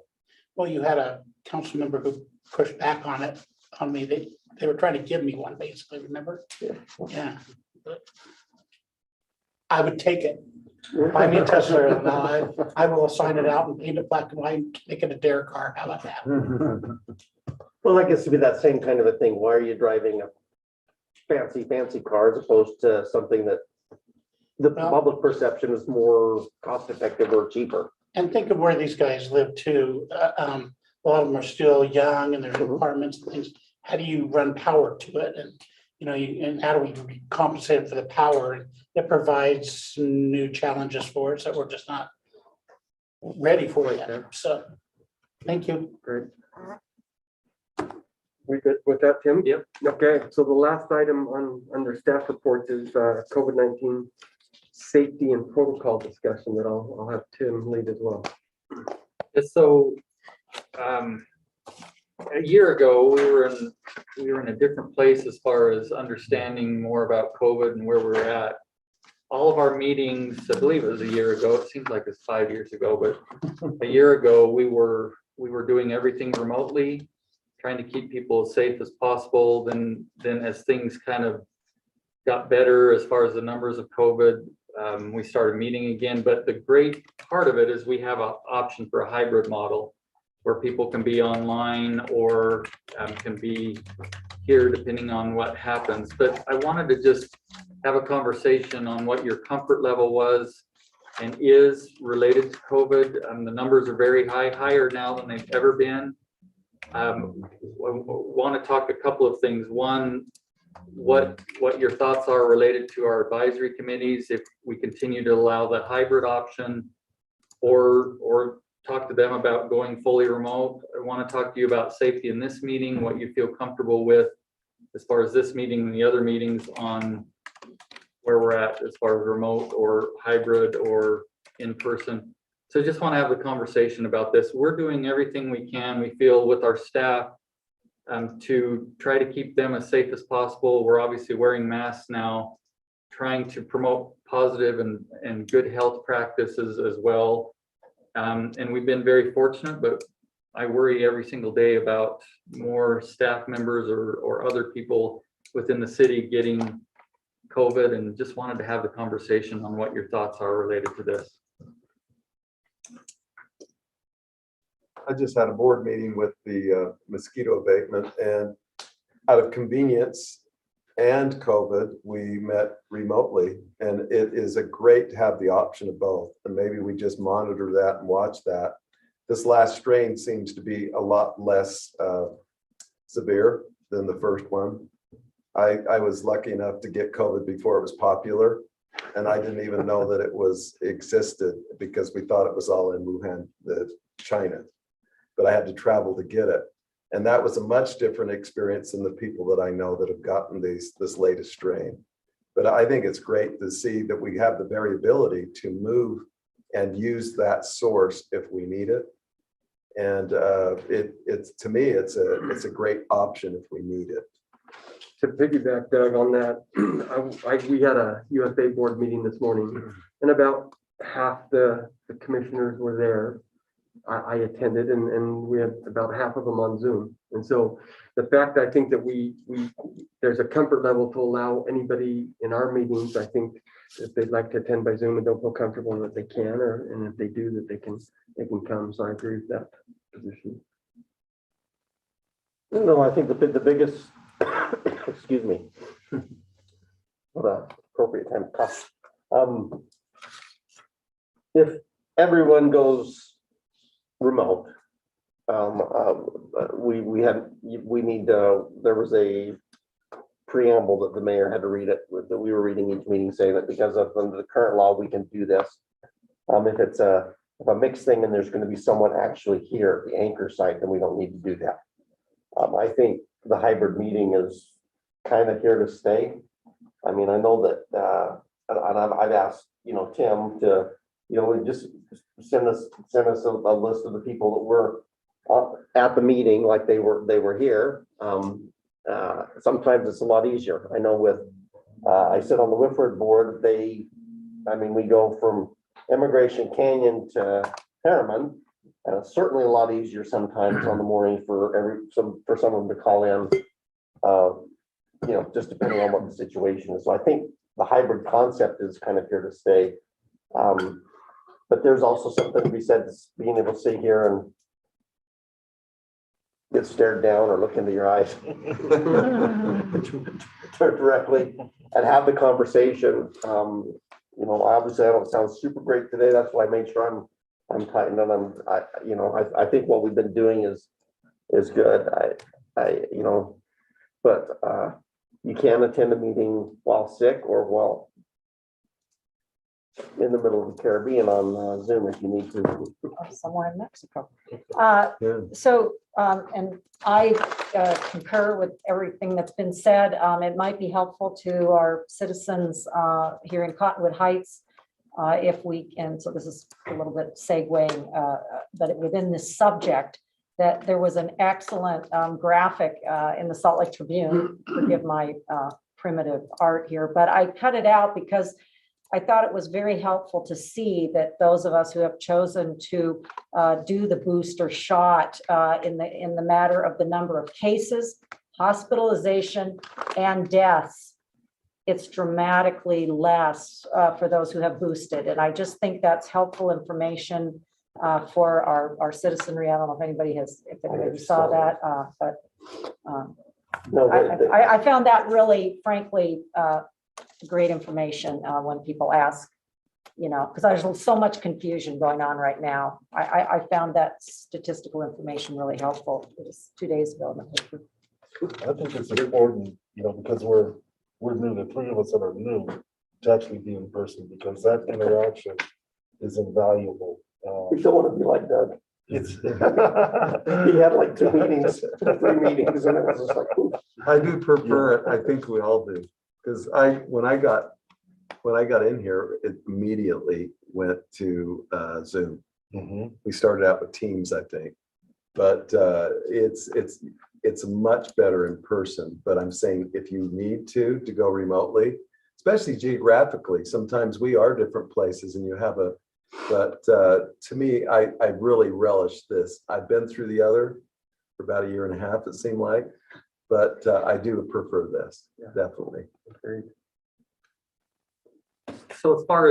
Well, you had a council member who pushed back on me. They were trying to give me one, basically, remember? Yeah. But I would take it. Buy me a Tesla, and I will assign it out and paint it black and white, make it a dare car. How about that? Well, I guess to be that same kind of a thing. Why are you driving a fancy car as opposed to something that the public perception is more cost effective or cheaper? And think of where these guys live too. A lot of them are still young and there's apartments and things. How do you run power to it? And, and how do we compensate them for the power? And it provides some new challenges for us that we're just not ready for yet. So, thank you. Great. We good with that, Tim? Yep. Okay, so the last item under staff reports is COVID-19 safety and protocol discussion that I'll have Tim lead as well. So a year ago, we were in a different place as far as understanding more about COVID and where we're at. All of our meetings, I believe it was a year ago, it seems like it's 5 years ago, but a year ago, we were doing everything remotely, trying to keep people as safe as possible. Then as things kind of got better as far as the numbers of COVID, we started meeting again. But the great part of it is we have an option for a hybrid model where people can be online or can be here depending on what happens. But I wanted to just have a conversation on what your comfort level was and is related to COVID. The numbers are very high, higher now than they've ever been. I want to talk a couple of things. One, what your thoughts are related to our advisory committees, if we continue to allow the hybrid option or talk to them about going fully remote. I want to talk to you about safety in this meeting, what you feel comfortable with as far as this meeting and the other meetings on where we're at as far as remote or hybrid or in person. So just want to have a conversation about this. We're doing everything we can, we feel, with our staff to try to keep them as safe as possible. We're obviously wearing masks now, trying to promote positive and good health practices as well. And we've been very fortunate, but I worry every single day about more staff members or other people within the city getting COVID, and just wanted to have the conversation on what your thoughts are related to this. I just had a board meeting with the mosquito abatement, and out of convenience and COVID, we met remotely, and it is a great to have the option of both. And maybe we just monitor that and watch that. This last strain seems to be a lot less severe than the first one. I was lucky enough to get COVID before it was popular, and I didn't even know that it existed because we thought it was all in Wuhan, China. But I had to travel to get it. And that was a much different experience than the people that I know that have gotten this latest strain. But I think it's great to see that we have the variability to move and use that source if we need it. And it's to me, it's a great option if we need it. To piggyback, Doug, on that, we had a USA board meeting this morning, and about half the commissioners were there. I attended, and we had about half of them on Zoom. And so the fact, I think that there's a comfort level to allow anybody in our meetings, I think if they'd like to attend by Zoom and don't feel comfortable that they can, and if they do, that they can come. So I agree with that position. No, I think the biggest, excuse me. What a appropriate time to cuss. If everyone goes remote, we need, there was a preamble that the mayor had to read it, that we were reading each meeting, saying that because of under the current law, we can do this. If it's a mixed thing and there's going to be someone actually here at the anchor site, then we don't need to do that. I think the hybrid meeting is kind of here to stay. I mean, I know that, and I've asked, Tim to, just send us a list of the people that were at the meeting, like they were here. Sometimes it's a lot easier. I know with, I sit on the Whitford board, we go from Immigration Canyon to Harriman. And it's certainly a lot easier sometimes on the morning for someone to call in, just depending on what the situation is. So I think the hybrid concept is kind of here to stay. But there's also something to be said, being able to sit here and get stared down or look into your eyes directly and have the conversation. Obviously I don't sound super great today. That's why I made sure I'm tightened and I think what we've been doing is good. But you can attend a meeting while sick or while in the middle of the Caribbean on Zoom if you need to. Or somewhere in Mexico. And I concur with everything that's been said. It might be helpful to our citizens here in Cottonwood Heights if we can, so this is a little bit segueing, but within this subject, that there was an excellent graphic in the Salt Lake Tribune, forgive my primitive art here, but I cut it out because I thought it was very helpful to see that those of us who have chosen to do the booster shot in the matter of the number of cases, hospitalization, and deaths, it's dramatically less for those who have boosted. And I just think that's helpful information for our citizenry. I don't know if anybody saw that, but I found that really, frankly, great information when people ask, because there's so much confusion going on right now. I found that statistical information really helpful. It was 2 days ago in the paper. I think it's important, because we're new, the three of us that are new, to actually be in person, because that interaction is invaluable. You don't want to be like Doug. It's, he had like 2 meetings, 3 meetings, and it was just like, ooh. I do prefer it. I think we all do. Because when I got in here, it immediately went to Zoom. We started out with Teams, I think. But it's much better in person. But I'm saying if you need to go remotely, especially geographically, sometimes we are different places and you have but to me, I really relish this. I've been through the other for about 1.5 years, it seemed like, but I do prefer this, definitely. Agreed. So as far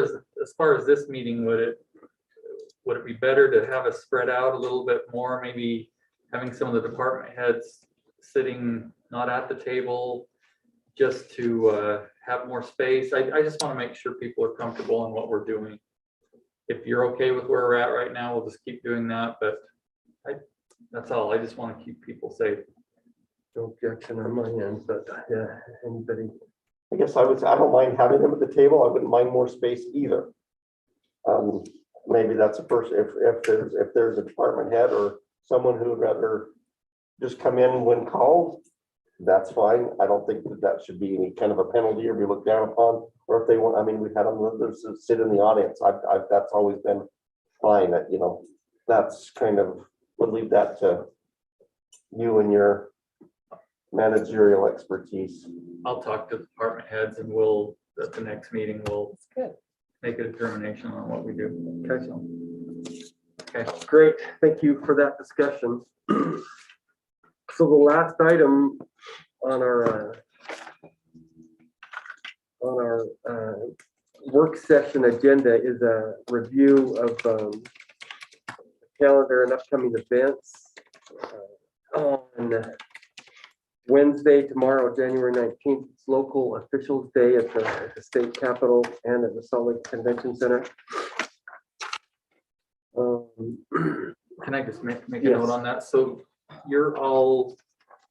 as this meeting, would it be better to have us spread out a little bit more, maybe having some of the department heads sitting not at the table, just to have more space? I just want to make sure people are comfortable in what we're doing. If you're okay with where we're at right now, we'll just keep doing that, but that's all. I just want to keep people safe. No objection on my end, but yeah, anybody? I guess I don't mind having them at the table. I wouldn't mind more space either. Maybe that's a person, if there's a department head or someone who would rather just come in when called, that's fine. I don't think that should be any kind of a penalty or be looked down upon. Or if they want, I mean, we've had them sit in the audience. That's always been fine. That's kind of, would leave that to you and your managerial expertise. I'll talk to the department heads and we'll, at the next meeting, we'll make a determination on what we do. Okay. So, okay. Great, thank you for that discussion. So the last item on our work session agenda is a review of calendar and upcoming events. On Wednesday, tomorrow, January 19th, it's local officials day at the state capitol and at the Salt Lake Convention Center. Can I just make a Yes. note on that? So you're all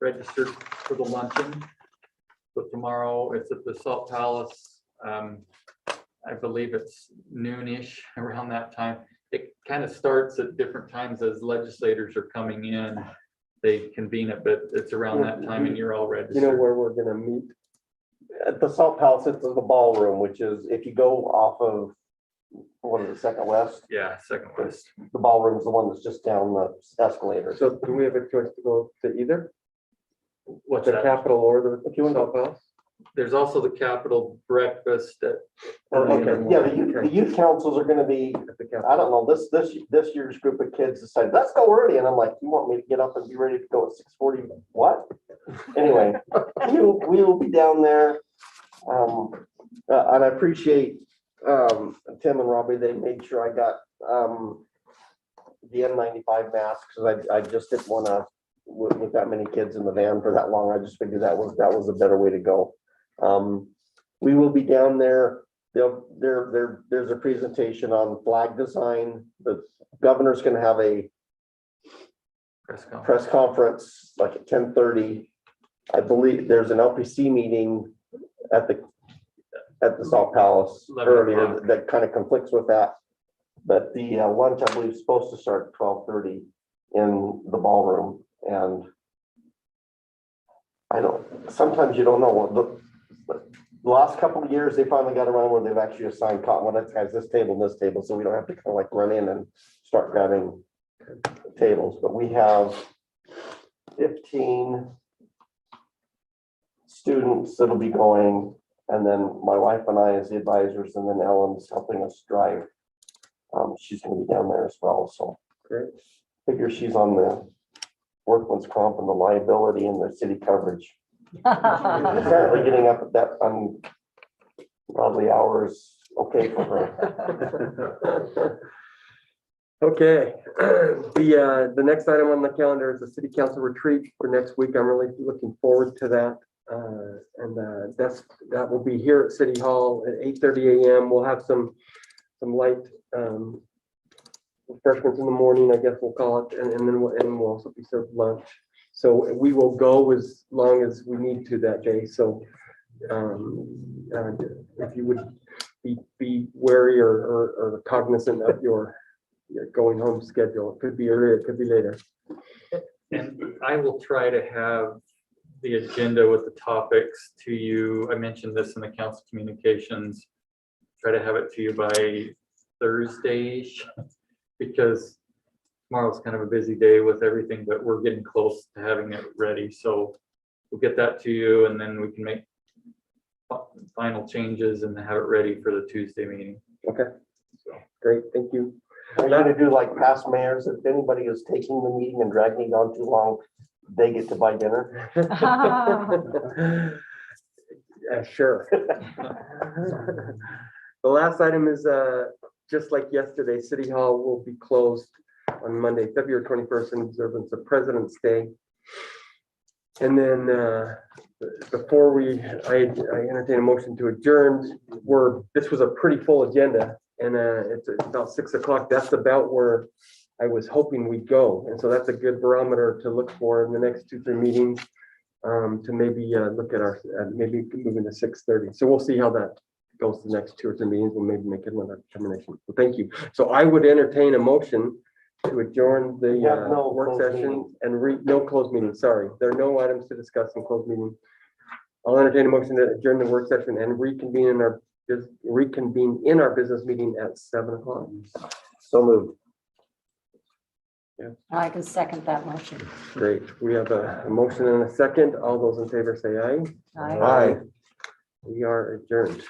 registered for the luncheon. So tomorrow it's at the Salt Palace. I believe it's noonish around that time. It kind of starts at different times as legislators are coming in. They convene it, but it's around that time and you're all You know registered. where we're gonna meet? At the Salt Palace, it's the ballroom, which is, if you go off of, what is it, Second West? Yeah, Second West. The ballroom is the one that's just down the escalator. So do we have a choice to go to either What's the that? Capitol or the If you want to- Salt Palace? There's also the Capitol breakfast at. Okay, yeah, the youth councils are gonna be, At the Capitol. I don't know, this year's group of kids decided, let's go early, and I'm like, you want me to get up and be ready to go at 6:40? What? Anyway, we will be down there. And I appreciate Tim and Robbie, they made sure I got the N95 masks, because I just didn't want to, with that many kids in the van for that long. I just figured that was a better way to go. We will be down there. There's a presentation on flag design. The governor's going to have a press conference like at 10:30. I believe there's an LPC meeting at the Salt Palace 11 earlier o'clock. that kind of conflicts with that. But the lunch, I believe, is supposed to start at 12:30 in the ballroom. And sometimes you don't know what the last couple of years, they finally got around where they've actually assigned Cottonwood Heights guys this table and this table, so we don't have to kind of like run in and start grabbing tables. But we have 15 students that'll be going, and then my wife and I as the advisors, and then Ellen's helping us drive. She's going to be down there as well, so Great. figure she's on the workman's comp and the liability and the city coverage. Apparently getting up at that ungodly hours okay for her. Okay, the next item on the calendar is the city council retreat for next week. I'm really looking forward to that. That will be here at City Hall at 8:30 a.m. We'll have some light refreshments in the morning, I guess we'll call it, and then we'll also be served lunch. So we will go as long as we need to that day. So if you would be wary or cognizant of your going home schedule. It could be earlier, it could be later. And I will try to have the agenda with the topics to you. I mentioned this in the council communications. Try to have it to you by Thursday, because tomorrow's kind of a busy day with everything, but we're getting close to having it ready. So we'll get that to you, and then we can make final changes and have it ready for the Tuesday meeting. Okay, great, thank you. Are you gonna do like past mayors, if anybody is taking the meeting and dragging it on too long, they get to buy dinner? Sure. The last item is, just like yesterday, City Hall will be closed on Monday, February 21st in observance of President's Day. And then before I entertain a motion to adjourn, this was a pretty full agenda, and it's about 6 o'clock. That's about where I was hoping we'd go. And so that's a good barometer to look for in the next 2-3 meetings, to maybe look at maybe moving to 6:30. So we'll see how that goes to the next 2 or 3 meetings. We'll maybe make another determination. So thank you. So I would entertain a motion to adjourn the We have no work closed session meeting. and no closed meeting, sorry. There are no items to discuss in closed meeting. I'll entertain a motion to adjourn the work session and reconvene in our business meeting at 7 o'clock. So moved. I can second that motion. Great. We have a motion and a second. All those in favor say aye. Aye. Aye. We are adjourned.